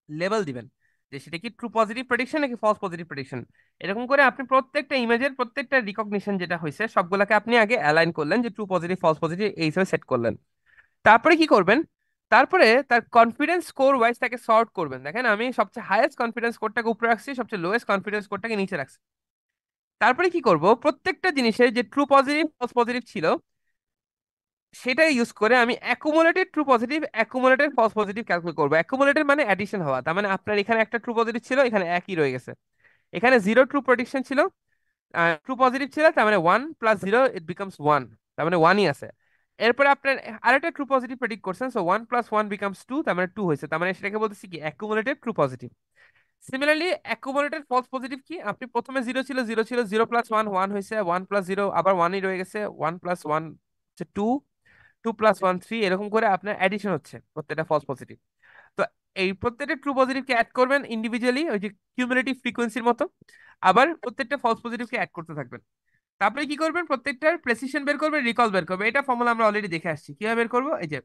লেভেল দিবেন যে সেটা কি ট্রু পজিটিভ প্রেডিকশন নাকি ফলস পজিটিভ প্রেডিকশন। এরকম করে আপনি প্রত্যেকটা ইমেজের প্রত্যেকটা রিকগনিশন যেটা হয়েছে সবগুলোকে আপনি আগে অ্যালাইন করলেন যে ট্রু পজিটিভ ফলস পজিটিভ এই হিসেবে সেট করলেন। তারপরে কি করবেন? তারপরে তার কনফিডেন্স স্কোর ওয়াইজ তাকে সর্ট করবেন। দেখেন আমি সবচেয়ে হাইয়েস্ট কনফিডেন্স স্কোরটাকে উপরে রাখছি, সবচেয়ে লোয়েস্ট কনফিডেন্স স্কোরটাকে নিচে রাখছি। তারপরে কি করব, প্রত্যেকটা জিনিসের যে ট্রু পজিটিভ ফলস পজিটিভ ছিল সেটা ইউজ করে আমি accumulated true positive accumulated false positive calculate করবো। অ্যাকুমুলেটেড মানে অ্যাডিশন হওয়া, তার মানে আপনার এখানে একটা ট্রু পজিটিভ ছিল, এখানে একই রয়ে গেছে। এখানে জিরো ট্রু প্রেডিকশন ছিল, ট্রু পজিটিভ ছিল, তার মানে 1 + 0 ইট বিকামস 1, তার মানে 1ই আছে। এরপরে আপনার আরেকটা ট্রু পজিটিভ প্রেডিক্ট করছেন, সো 1 + 1 বিকামস 2, তার মানে 2 হয়েছে, তার মানে সেটাকে বলতেছি কি accumulated true positive. Similarly accumulated false positive কি, আপনি প্রথমে জিরো ছিল, জিরো ছিল, 0 + 1 1 হয়েছে, 1 + 0 আবার 1ই রয়ে গেছে, 1 + 1 হচ্ছে 2, 2 + 1 3, এরকম করে আপনার অ্যাডিশন হচ্ছে প্রত্যেকটা ফলস পজিটিভ। তো এই প্রত্যেকটা ট্রু পজিটিভকে অ্যাড করবেন ইন্ডিভিজুয়ালি ওই যে কিউমুলেটিভ ফ্রিকোয়েন্সির মতো, আবার প্রত্যেকটা ফলস পজিটিভকে অ্যাড করতে থাকবেন। তারপরে কি করবেন, প্রত্যেকটার প্রেসিশন বের করবেন, রিকল বের করবেন। এটা ফর্মুলা আমরা অলরেডি দেখে আসছি, কিভাবে বের করবো। এই যে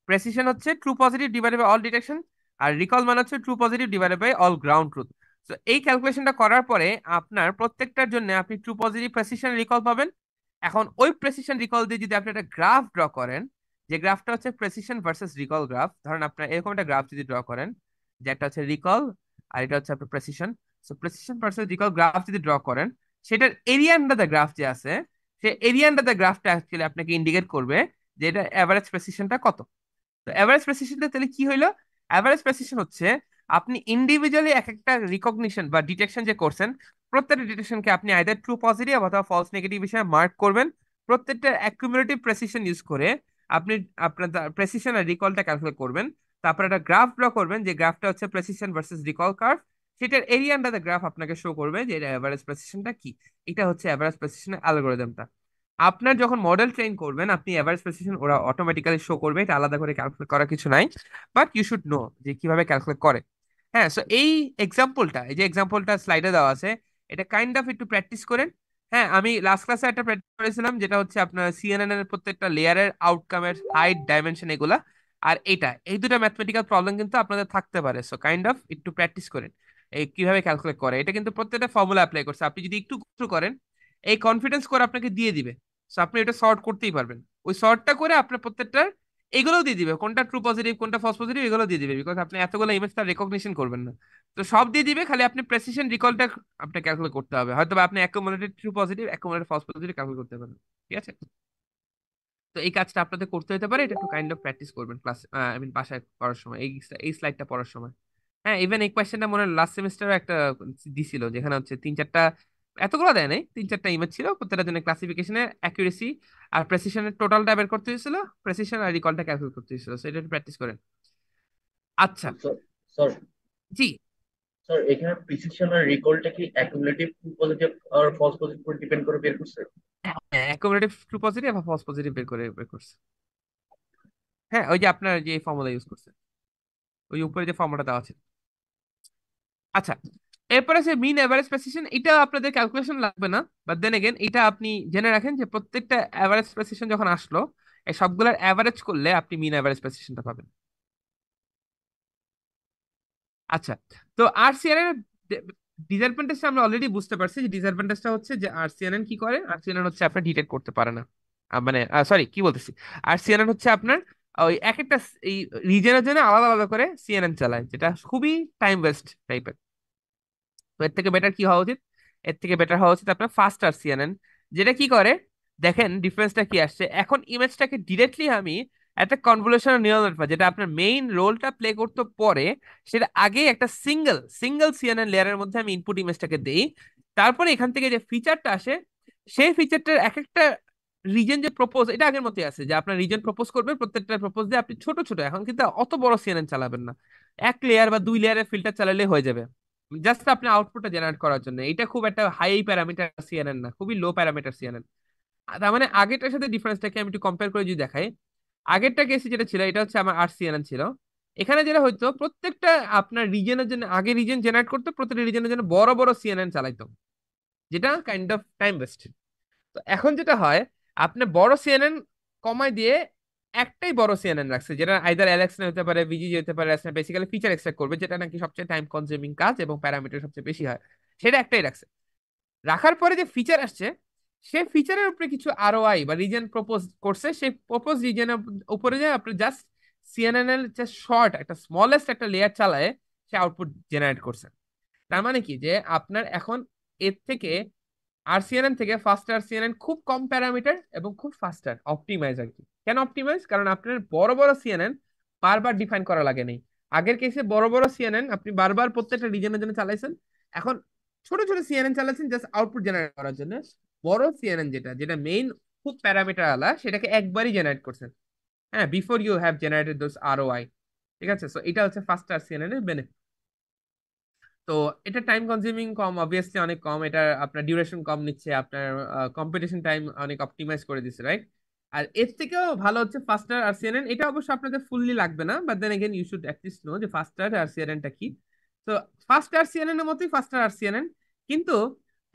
প্রেসিশন হচ্ছে true positive divided by all detection, আর রিকল মানে হচ্ছে true positive divided by all ground truth. তো এই ক্যালকুলেশনটা করার পরে আপনার প্রত্যেকটার জন্য আপনি ট্রু পজিটিভ প্রেসিশন রিকল পাবেন। এখন ওই প্রেসিশন রিকল দিয়ে যদি আপনি একটা গ্রাফ ড্র করেন, যে গ্রাফটা হচ্ছে প্রেসিশন ভার্সেস রিকল গ্রাফ, ধরেন আপনার এরকম একটা গ্রাফ যদি ড্র করেন, যে একটা হচ্ছে রিকল আর এটা হচ্ছে আপনার precision, so precision versus recall graph যদি ড্র করেন, সেটার এরিয়া আন্ডার দ্য গ্রাফ যে আছে, সে এরিয়া আন্ডার দ্য গ্রাফটা অ্যাকচুয়ালি আপনাকে ইন্ডিকেট করবে যে এটা অ্যাভারেজ প্রেসিশনটা কত। তো অ্যাভারেজ প্রেসিশনটা তাহলে কি হইলো, অ্যাভারেজ প্রেসিশন হচ্ছে আপনি ইন্ডিভিজুয়ালি এক একটা রিকগনিশন বা ডিটেকশন যে করছেন, প্রত্যেকটা ডিটেকশনকে আপনি আইদার ট্রু পজিটিভ অথবা ফলস নেগেটিভ হিসেবে মার্ক করবেন। প্রত্যেকটা অ্যাকুমুলেটিভ প্রেসিশন ইউজ করে আপনি আপনার প্রেসিশন আর রিকলটা ক্যালকুলেট করবেন। তারপর একটা গ্রাফ ড্র করবেন, যে গ্রাফটা হচ্ছে প্রেসিশন ভার্সেস রিকল কার্ভ, সেটার এরিয়া আন্ডার দ্য গ্রাফ আপনাকে শো করবে যে এটা অ্যাভারেজ প্রেসিশনটা কি। এটা হচ্ছে অ্যাভারেজ প্রেসিশনের অ্যালগোরিদমটা। আপনার যখন মডেল ট্রেন করবেন, আপনি এভারেজ প্রেসিশন ওরা অটোমেটিক্যালি শো করবে, এটা আলাদা করে ক্যালকুলেট করার কিছু নাই, বাট ইউ শুড নো যে কিভাবে ক্যালকুলেট করে। হ্যাঁ, সো এই এক্সাম্পলটা, এই যে এক্সাম্পলটা স্লাইডে দেওয়া আছে, এটা কাইন্ড অফ একটু প্র্যাকটিস করেন। হ্যাঁ, আমি লাস্ট ক্লাসে একটা প্র্যাকটিস করেছিলাম, যেটা হচ্ছে আপনার সিএনএন এর প্রত্যেকটা লেয়ারের আউটকামের হাইট ডাইমেনশন এগুলা, আর এটা এই দুটো ম্যাথমেটিক্যাল প্রবলেম কিন্তু আপনাদের থাকতে পারে, সো কাইন্ড অফ একটু প্র্যাকটিস করেন এই কিভাবে ক্যালকুলেট করে। এটা কিন্তু প্রত্যেকটা ফর্মুলা অ্যাপ্লাই করছে, আপনি যদি একটু একটু করেন এই কনফিডেন্স করে আপনাকে দিয়ে দিবে। সো আপনি এটা সর্ট করতেই পারবেন, ওই সর্টটা করে আপনার প্রত্যেকটা এগুলোও দিয়ে দিবে, কোনটা ট্রু পজিটিভ কোনটা ফলস পজিটিভ এগুলো দিয়ে দিবে, বিকজ আপনি এতগুলো ইমেজ তার রেকগনিশন করবেন না। তো সব দিয়ে দিবে, খালি আপনি প্রেসিশন রিকলটা আপনি ক্যালকুলেট করতে হবে, হয়তো বা আপনি accumulated true positive accumulated false positive calculate করতে পারেন। ঠিক আছে, তো এই কাজটা আপনাদের করতে হতে পারে, এটা একটু কাইন্ড অফ প্র্যাকটিস করবেন ক্লাস, আই মিন বাসায় পড়ার সময়, এই স্লাইডটা পড়ার সময়। হ্যাঁ, ইভেন এই কোয়েশ্চেনটা মনে হয় লাস্ট সেমিস্টারে একটা দিছিল, যেখানে হচ্ছে 3 4টা, এতগুলো দেয় নাই, 3 4টা ইমেজ ছিল, প্রত্যেকটা জন্য ক্লাসিফিকেশনের অ্যাকুরেসি আর প্রেসিশনের টোটালটা বের করতে হয়েছিল, প্রেসিশন আর রিকলটা ক্যালকুলেট করতে হয়েছিল, সো এটা প্র্যাকটিস করেন। আচ্ছা। স্যার স্যার জি। স্যার এখানে প্রিসিশন আর রিকলটা কি অ্যাকুমুলেটিভ ট্রু পজিটিভ আর ফলস পজিটিভ উপর ডিপেন্ড করে বের করছে? হ্যাঁ, অ্যাকুমুলেটিভ ট্রু পজিটিভ বা ফলস পজিটিভ বের করছে। হ্যাঁ, ওই যে আপনার যে ফর্মুলা ইউজ করছে, ওই উপরে যে ফর্মুলাটা দেওয়া আছে। আচ্ছা, এরপরে সে মিন এভারেজ প্রেসিশন, এটা আপনাদের ক্যালকুলেশন লাগবে না, বাট দেন এগেন এটা আপনি জেনে রাখেন যে প্রত্যেকটা এভারেজ প্রেসিশন যখন আসলো, এই সবগুলোর এভারেজ করলে আপনি মিন এভারেজ প্রেসিশনটা পাবেন। আচ্ছা, তো আরসিএন এর ডিসঅ্যাডভান্টেজটা আমরা অলরেডি বুঝতে পারছি, যে ডিসঅ্যাডভান্টেজটা হচ্ছে যে আরসিএন কি করে, আরসিএন হচ্ছে আপনার ডিটেক্ট করতে পারে না, মানে সরি কি বলতেছি, আরসিএন হচ্ছে আপনার ওই এক একটা এই রিজনের জন্য আলাদা আলাদা করে সিএনএন চালায়, যেটা খুবই টাইম ওয়েস্ট টাইপের। তো এর থেকে বেটার কি হওয়া উচিত, এর থেকে বেটার হওয়া উচিত আপনার ফাস্টার সিএনএন, যেটা কি করে দেখেন ডিফারেন্সটা কি আসছে। এখন ইমেজটাকে ডিরেক্টলি আমি একটা কনভলিউশনাল নিউরাল নেটওয়ার্ক, যেটা আপনার মেইন রোলটা প্লে করতে পরে, সেটা আগে একটা সিঙ্গেল সিঙ্গেল সিএনএন লেয়ারের মধ্যে আমি ইনপুট ইমেজটাকে দেই। তারপরে এখান থেকে যে ফিচারটা আসে, সেই ফিচারটার এক একটা রিজন যে প্রপোজ, এটা আগের মতোই আছে, যে আপনার রিজন প্রপোজ করবে, প্রত্যেকটা প্রপোজ দিয়ে আপনি ছোট ছোট, এখন কিন্তু অত বড় সিএনএন চালাবেন না, 1 লেয়ার বা 2 লেয়ারের ফিল্টার চালালে হয়ে যাবে, জাস্ট আপনি আউটপুটটা জেনারেট করার জন্য। এটা খুব একটা হাই প্যারামিটার সিএনএন না, খুবই লো প্যারামিটার সিএনএন। তার মানে আগেরটার সাথে ডিফারেন্সটাকে আমি একটু কম্পেয়ার করে যদি দেখাই, আগেরটা কেসে যেটা ছিল, এটা হচ্ছে আমার আরসিএনএন ছিল, এখানে যেটা হয়তো প্রত্যেকটা আপনার রিজনের জন্য আগে রিজন জেনারেট করতে, প্রত্যেকটা রিজনের জন্য বড় বড় সিএনএন চালাইতো, যেটা কাইন্ড অফ টাইম ওয়েস্ট। তো এখন যেটা হয়, আপনি বড় সিএনএন কমায় দিয়ে একটাই বড় সিএনএন রাখছে, যেটা আইদার অ্যালেক্সা হতে পারে, ভিজিজি হতে পারে, বেসিক্যালি ফিচার এক্সট্রাক্ট করবে, যেটা নাকি সবচেয়ে টাইম কনজিউমিং কাজ এবং প্যারামিটার সবচেয়ে বেশি হয়, সেটা একটাই রাখছে। রাখার পরে যে ফিচার আসছে, সে ফিচারের উপরে কিছু আরওআই বা রিজন প্রপোজ করছে, সেই প্রপোজ রিজনের উপরে যে আপনি জাস্ট সিএনএন এর যে শর্ট একটা স্মলেস্ট একটা লেয়ার চালায় সে আউটপুট জেনারেট করছে। তার মানে কি, যে আপনার এখন এর থেকে আরসিএনএন থেকে ফাস্ট আরসিএনএন খুব কম প্যারামিটার এবং খুব ফাস্টার অপটিমাইজ আর কি। কেন অপটিমাইজ? কারণ আপনার বড় বড় সিএনএন বারবার ডিফাইন করা লাগে নেই। আগের কেসে বড় বড় সিএনএন আপনি বারবার প্রত্যেকটা রিজনের জন্য চালাইছেন, এখন ছোট ছোট সিএনএন চালাচ্ছেন জাস্ট আউটপুট জেনারেট করার জন্য। বড় সিএনএন যেটা যেটা মেইন খুব প্যারামিটার আলা সেটাকে একবারই জেনারেট করছেন, হ্যাঁ, before you have generated those ROI. ঠিক আছে, সো এটা হচ্ছে ফাস্ট আরসিএনএন এর বেনিফিট। তো এটা টাইম কনজিউমিং কম, অবভিয়াসলি অনেক কম, এটা আপনার ডিউরেশন কম নিচ্ছে, আপনার কম্পিটিশন টাইম অনেক অপটিমাইজ করে দিচ্ছে, রাইট? আর এর থেকেও ভালো হচ্ছে ফাস্টার আরসিএনএন। এটা অবশ্য আপনাদের ফুললি লাগবে না, but then again you should at least know যে ফাস্টার আরসিএনএনটা কি। তো ফাস্ট আরসিএনএন এর মতোই ফাস্টার আরসিএনএন, কিন্তু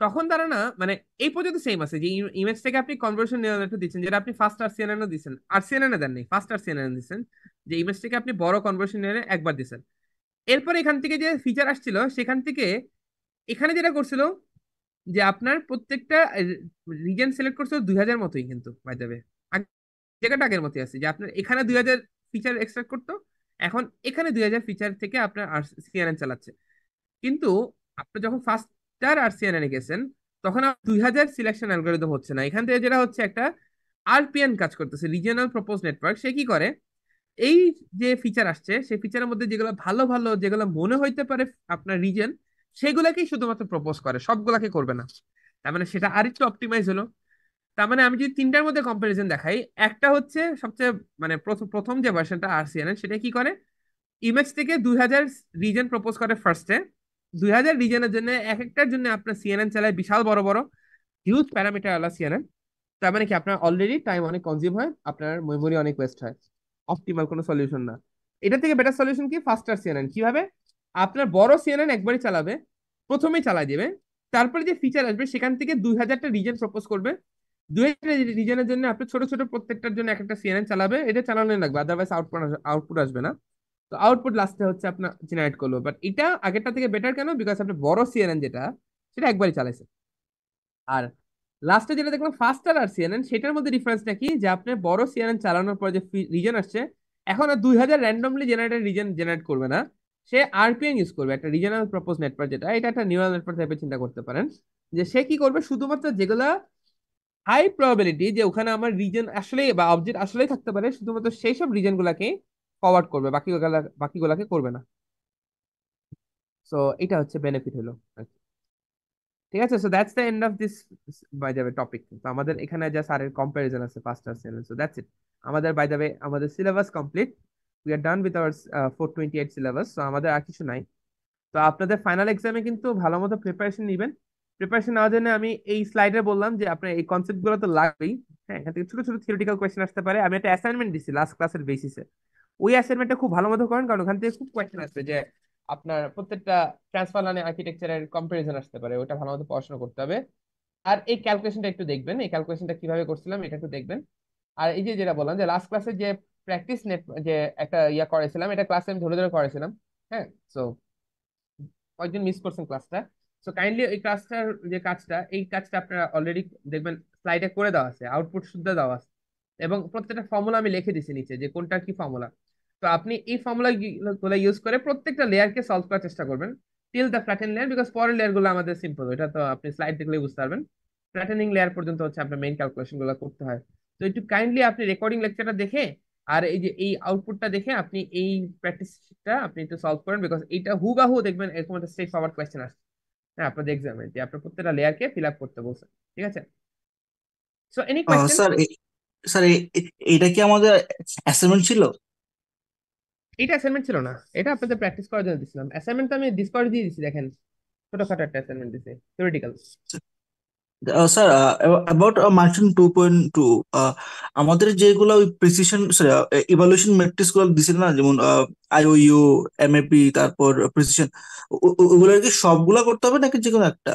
তখন তারা না মানে এই পর্যন্ত সেম আছে যে ইমেজ থেকে আপনি কনভার্সন নিউরাল দিচ্ছেন, যেটা আপনি ফাস্ট আরসিএনএন ও দিচ্ছেন, আরসিএনএন এ দেন নেই, ফাস্ট আরসিএনএন দিচ্ছেন, যে ইমেজ থেকে আপনি বড় কনভার্সন নিউরাল একবার দিচ্ছেন। এরপর এখান থেকে যে ফিচার আসছিল সেখান থেকে এখানে যেটা করছিল যে আপনার প্রত্যেকটা রিজন সিলেক্ট করছিল 2000 মতোই, কিন্তু বাই দ্য ওয়ে জায়গাটা আগের মতোই আছে যে আপনার এখানে 2000 ফিচার এক্সট্রাক্ট করতো, এখন এখানে 2000 ফিচার থেকে আপনার আর সিএনএন চালাচ্ছে। কিন্তু আপনি যখন ফার্স্টার আর সিএনএন এ গেছেন তখন আর 2000 সিলেকশন অ্যালগোরিদম হচ্ছে না, এখান থেকে যেটা হচ্ছে একটা আরপিএন কাজ করতেছে, রিজিওনাল প্রপোজ নেটওয়ার্ক। সে কি করে, এই যে ফিচার আসছে সেই ফিচারের মধ্যে যেগুলো ভালো ভালো যেগুলো মনে হইতে পারে আপনার রিজন, সেগুলাকেই শুধুমাত্র প্রপোজ করে, সবগুলাকে করবে না। তার মানে সেটা আরেকটু অপটিমাইজ হলো। তার মানে আমি যদি তিনটার মধ্যে কম্পারিজন দেখাই, একটা হচ্ছে সবচেয়ে মানে প্রথম প্রথম যে ভার্সনটা আরসিএন সেটা কি করে, ইমেজ থেকে 2000 রিজন প্রপোজ করে ফার্স্টে। 2000 রিজনের জন্য এক একটার জন্য আপনার সিএনএন চালায় বিশাল বড় বড় হিউজ প্যারামিটার আলা সিএনএন। তার মানে কি আপনার অলরেডি টাইম অনেক কনজিউম হয়, আপনার মেমোরি অনেক ওয়েস্ট হয়, অপটিমাল কোনো সলিউশন না। এটা থেকে বেটার সলিউশন কি, ফাস্টার সিএনএন। কিভাবে? আপনার বড় সিএনএন একবারই চালাবে, প্রথমেই চালাই দিবে, তারপরে যে ফিচার আসবে সেখান থেকে 2000টা রিজন প্রপোজ করবে। 2000 রিজনের জন্য আপনি ছোট ছোট প্রত্যেকটার জন্য এক একটা সিএনএন চালাবে, এটা চালানোই লাগবে, আদারওয়াইজ আউটপুট আসবে না। তো আউটপুট লাস্টে হচ্ছে আপনার জেনারেট করলো, বাট এটা আগেরটা থেকে বেটার কেন, বিকজ আপনার বড় সিএনএন যেটা সেটা একবারই চালাইছে। আর লাস্টে যেটা দেখলাম ফাস্টার আর সিএনএন, সেটার মধ্যে ডিফারেন্সটা কি, যে আপনি বড় সিএনএন চালানোর পর যে রিজন আসছে, এখন আর 2000 র্যান্ডমলি জেনারেটেড রিজন জেনারেট করবে না, সে আরপিএন ইউজ করবে, একটা রিজনাল প্রপোজ নেটওয়ার্ক, যেটা এটা একটা নিউরাল নেটওয়ার্ক টাইপের চিন্তা করতে পারেন। যে সে কি করবে, শুধুমাত্র যেগুলা হাই প্রবাবিলিটি যে ওখানে আমার রিজন আসলে বা অবজেক্ট আসলেই থাকতে পারে, শুধুমাত্র সেই সব রিজন গুলাকে ফরওয়ার্ড করবে, বাকিগুলাকে করবে না। সো এটা হচ্ছে বেনিফিট হলো আর কি। ঠিক আছে, so that's the end of this by the way topic. তো আমাদের এখানে যা স্যারের কম্পারিজন আছে ফার্স্ট আর সেকেন্ড, সো দ্যাটস ইট। আমাদের বাই দ্য ওয়ে আমাদের syllabus complete, we are done with our 428 syllabus, so আমাদের আর কিছু নাই। তো আপনাদের ফাইনাল এক্সামে কিন্তু ভালো মতো প্রিপারেশন নেবেন। প্রিপারেশন নেওয়ার জন্য আমি এই স্লাইডে বললাম যে আপনার এই কনসেপ্ট গুলো তো লাগবেই, হ্যাঁ, এখান থেকে ছোট ছোট থিওরিটিক্যাল কোয়েশ্চেন আসতে পারে। আমি একটা অ্যাসাইনমেন্ট দিচ্ছি লাস্ট ক্লাসের বেসিসে, ওই অ্যাসাইনমেন্টটা খুব ভালো মতো করেন, কারণ ওখান থেকে খুব কোয়েশ্চেন আসবে যে আপনার প্রত্যেকটা ট্রান্সফার লাইনে আর্কিটেকচারের কম্পারিজন আসতে পারে, ওটা ভালো মতো পড়াশোনা করতে হবে। আর এই ক্যালকুলেশনটা একটু দেখবেন, এই ক্যালকুলেশনটা কিভাবে করছিলাম এটা একটু দেখবেন। আর এই যে যেটা বললাম যে লাস্ট ক্লাসে যে প্র্যাকটিস নেট যে একটা ইয়া করেছিলাম, এটা ক্লাসে আমি ধরে ধরে করেছিলাম, হ্যাঁ। সো কয়েকজন মিস করছেন ক্লাসটা, সো কাইন্ডলি এই ক্লাসটার যে কাজটা, এই কাজটা আপনারা অলরেডি দেখবেন স্লাইডে করে দেওয়া আছে, আউটপুট শুদ্ধ দেওয়া আছে, এবং প্রত্যেকটা ফর্মুলা আমি লিখে দিছি নিচে যে কোনটা কি ফর্মুলা। তো আপনি এই ফর্মুলা গুলো ইউজ করে প্রত্যেকটা লেয়ারকে সলভ করার চেষ্টা করবেন till the flatten layer, because পরের লেয়ার গুলো আমাদের সিম্পল, এটা তো আপনি স্লাইড দেখলে বুঝতে পারবেন। ফ্ল্যাটেনিং লেয়ার পর্যন্ত হচ্ছে আপনার মেইন ক্যালকুলেশন গুলো করতে হয়। তো একটু কাইন্ডলি আপনি রেকর্ডিং লেকচারটা দেখে আর এই যে এই আউটপুটটা দেখে আপনি এই প্র্যাকটিসটা আপনি একটু সলভ করেন, বিকজ এইটা হুবাহু দেখবেন এরকম একটা স্ট্রেট ফরওয়ার্ড কোয়েশ্চেন আসছে, হ্যাঁ, আপনাদের এক্সামে যে আপনার প্রত্যেকটা লেয়ারকে ফিল আপ করতে বলছে। ঠিক আছে, so any question? Sir sir এটা কি আমাদের অ্যাসাইনমেন্ট ছিল? এটা অ্যাসাইনমেন্ট ছিল না, এটা আপনাদের প্র্যাকটিস করার জন্য দিছিলাম। অ্যাসাইনমেন্ট তো আমি ডিসকার্ড দিয়ে দিছি, দেখেন ছোটখাটো একটা অ্যাসাইনমেন্ট দিছি থিওরিটিক্যাল। স্যার অ্যাবাউট মার্কশন 2.2, আমাদের যেগুলো ওই প্রিসিশন সরি ইভালুয়েশন ম্যাট্রিক্স গুলো দিছিল না, যেমন আইওইউ, এমএপি, তারপর প্রিসিশন, ওগুলো কি সবগুলা করতে হবে নাকি যে কোনো একটা?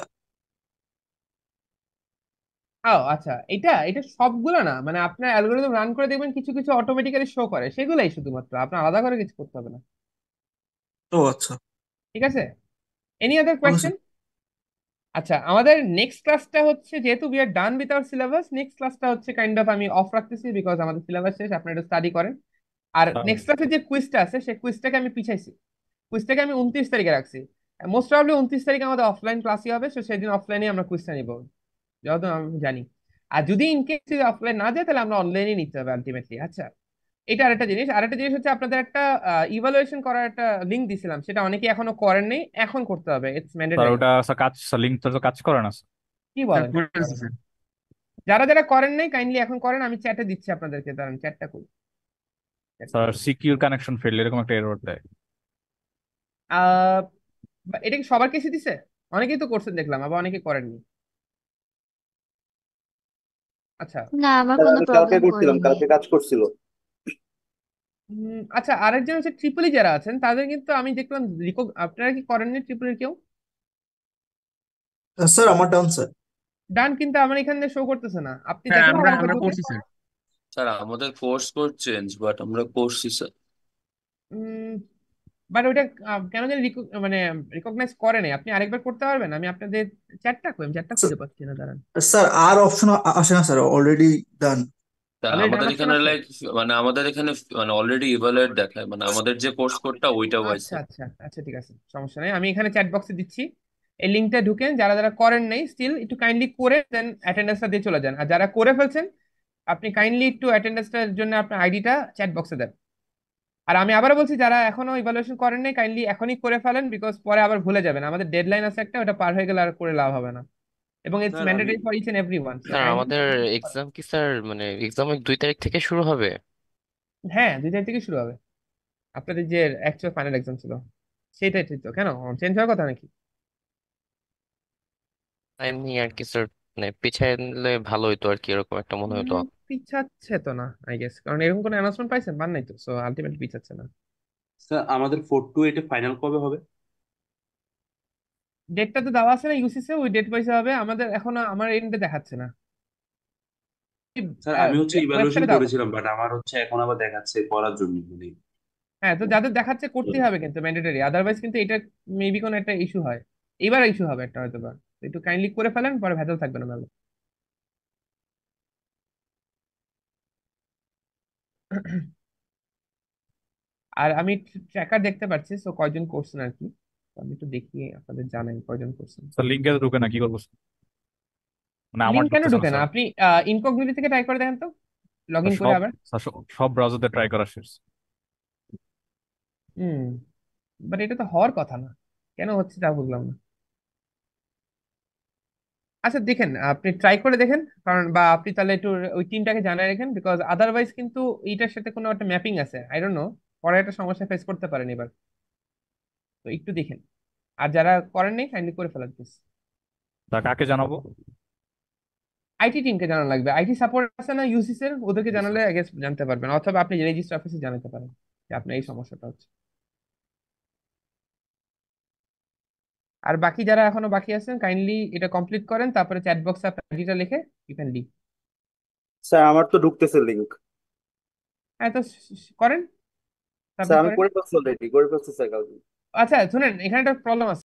ও আচ্ছা, এটা এটা সবগুলো না, মানে আপনার অ্যালগোরিদম রান করে দেখবেন কিছু কিছু অটোমেটিক্যালি শো করে, সেগুলাই শুধুমাত্র, আপনার আলাদা করে কিছু করতে হবে না। ও আচ্ছা, ঠিক আছে, any other okay question? Sir. আচ্ছা, আমাদের নেক্সট ক্লাসটা হচ্ছে, যেহেতু we are done with hour syllabus, next ক্লাসটা হচ্ছে কাইন্ড অফ আমি অফ রাখতেছি, বিকজ আমাদের সিলেবাস শেষ, আপনারা একটু স্টাডি করেন। আর নেক্সট ক্লাসে যে কুইজটা আছে সেই কুইজটাকে আমি পিছাইছি, কুইজটাকে আমি 29 তারিখে রাখছি। মোস্ট প্রবাবলি 29 তারিখ আমাদের অফলাইন ক্লাসই হবে, তো সেদিন অফলাইনে আমরা কুইজটা নিব, যতদূর আমি জানি। আর যদি ইনকেস যদি অফলাইন না যায় তাহলে আমরা অনলাইনে নিতে হবে আলটিমেটলি। আচ্ছা, এটা আরেকটা জিনিস হচ্ছে আপনাদের একটা ইভালুয়েশন করার একটা লিঙ্ক দিছিলাম, সেটা অনেকে এখনো করেন নেই, এখন করতে হবে, ইটস স্যার ম্যান্ডেটরি। ওটা স্যার কাজ, লিঙ্কটা তো কাজ করে না স্যার। কি স্যার বলেন? করেছি স্যার। যারা যারা করেন নাই কাইন্ডলি এখন করেন, আমি চ্যাটে দিচ্ছি আপনাদেরকে, দাঁড়ান চ্যাটটা করি। স্যার সিকিউর কানেকশন ফেল এরকম একটা এরর দেয়। আহ এটা কি সবার কেসে দিছে? অনেকেই তো করছেন দেখলাম, আবার অনেকে করেননি। আচ্ছা। না, আমার স্যার কোনো আমি কালকে প্রবলেম করছিলাম, করিনি। কালকে কাজ করছিল। আচ্ছা, আরেকজন হচ্ছে ট্রিপলি যারা আছেন তাদের কিন্তু আমি দেখলাম আপনারা কি করেননি ট্রিপলের কেউ? স্যার আমার ডাউন স্যার। ডান, কিন্তু আমার এখানে শো করতেছে না, আপনি স্যার দেখেন তো আমরা একবার আমরা ঢুকে। করছি স্যার। স্যার আমাদের কোর্স কোড চেঞ্জ, বাট আমরা করছি স্যার। বাট ওইটা কেন জানি মানে রিকগনাইজ করে নাই। আপনি আরেকবার করতে পারবেন? আমি আপনাদের চ্যাটটা করি, চ্যাটটা খুঁজে পাচ্ছি না, দাঁড়ান। স্যার আর অপশন আসে না স্যার, অলরেডি ডান। তা অলরেডি ডান আমাদের অপশন এখানে আছে? লাইক, মানে আমাদের এখানে মানে অলরেডি ইভালুয়েট দেখায়, মানে আমাদের যে কোর্স কোডটা ওইটা আচ্ছা পাইছে। আচ্ছা আচ্ছা, ঠিক আছে, সমস্যা নেই, আমি এখানে চ্যাট বক্সে দিচ্ছি, এই লিঙ্কটা ঢুকেন, যারা যারা করেন নাই স্টিল একটু কাইন্ডলি করে দেন, অ্যাটেন্ডেন্সটা দিয়ে চলে যান। আর যারা করে ফেলছেন আপনি কাইন্ডলি একটু অ্যাটেন্ডেন্সটার জন্য আপনার আইডিটা চ্যাট বক্সে দেন। আর আমি আবারও বলছি, যারা এখনো ইভালুয়েশন করেন নাই কাইন্ডলি এখনই করে ফেলেন, বিকজ পরে আবার ভুলে যাবেন, আমাদের ডেডলাইন আছে একটা, ওটা পার হয়ে গেলে আর করে লাভ হবে না, এবং ইটস স্যার আমি mandatory for each and every one, so sir kindly. আমাদের এক্সাম কি স্যার মানে এক্সাম 2 তারিখ থেকে শুরু হবে? হ্যাঁ, 2 তারিখ থেকে শুরু হবে, আপনাদের যে অ্যাকচুয়াল ফাইনাল এক্সাম ছিল সেটাই ঠিক তো, কেন চেঞ্জ হওয়ার কথা নাকি? এমনি আর কি স্যার, মানে পিছাইলে ভালো হইতো আর কি, এরকম একটা মনে হতো। পিছাচ্ছে তো না আই গেস, কারণ এরকম কোনো অ্যানাউন্সমেন্ট পাইছেন? পান নাই তো, সো আলটিমেটলি পিছাচ্ছে না। স্যার আমাদের 4-2 ফাইনাল কবে হবে? ডেটটা তো দেওয়া আছে না ইউসিসে, ওই ডেট পয়সা হবে, আমাদের এখনো আমার এন্ডে দেখাচ্ছে না। স্যার আমি ইভালুয়েশন ওয়েবসাইটে দেওয়া কথা। করেছিলাম, বাট আমার এখন আবার দেখাচ্ছে করার জন্য মানে। হ্যাঁ, তো যাদের দেখাচ্ছে করতেই হবে কিন্তু ম্যান্ডেটরি, আদারওয়াইজ কিন্তু এটা মেবি কোনো একটা ইস্যু হয়, এবার ইস্যু হবে একটা হয়তো বা। তো একটু কাইন্ডলি করে ফেলেন, পরে ভেজাল থাকবে না মেলো। আর আমি ট্র্যাকার দেখতে পাচ্ছি, সো কয়জন করছেন আর কি, তো আমি একটু দেখি আপনাদের জানাই কয়জন করছেন। স্যার লিঙ্কে ঢুকে না কি করবো স্যার? মানে আমার লিঙ্ক কেন ঢুকতেছে না ঢুকে না? স্যার। আপনি ইনকগনিটো থেকে ট্রাই করে দেখেন তো, লগ স্যার ইন করে সব আবার। স্যার সব ব্রাউজারতে ট্রাই করা শেষ। হুম, বাট এটা তো হওয়ার কথা না, কেন হচ্ছে তা বুঝলাম না। আচ্ছা দেখেন, আপনি ট্রাই করে দেখেন, কারণ বা আপনি তাহলে একটু ওই টিমটাকে জানাই রাখেন, বিকজ আদারওয়াইজ কিন্তু এইটার সাথে কোনো একটা ম্যাপিং আছে, আই ডোন্ট নো, পরে একটা সমস্যা ফেস করতে পারেন এবার, তো একটু দেখেন। আর যারা করেন নাই কাইন্ডলি করে ফেলার প্লিজ। তা কাকে জানাবো? আইটি টিমকে জানানো লাগবে, আইটি সাপোর্ট আছে না ইউসিস এর, ওদেরকে জি জানালে স্যার। আই গেস জানতে পারবেন, অথবা আপনি রেজিস্টার অফিসে জানাতে পারেন যে আপনার এই সমস্যাটা হচ্ছে। আর বাকি যারা এখনো বাকি আছেন কাইন্ডলি এটা কমপ্লিট করেন, তারপরে চ্যাট বক্সে আপনার আইডিটা লিখে ইউ ক্যান লিভ। স্যার আমার তো ঢুকতেছে লিংক। হ্যাঁ, তো করেন, স্যার সাবমিট আমি করেন। করে ফেলছি, অলরেডি করে ফেলছি স্যার কালকে। আচ্ছা শুনেন, এখানে একটা প্রবলেম আছে।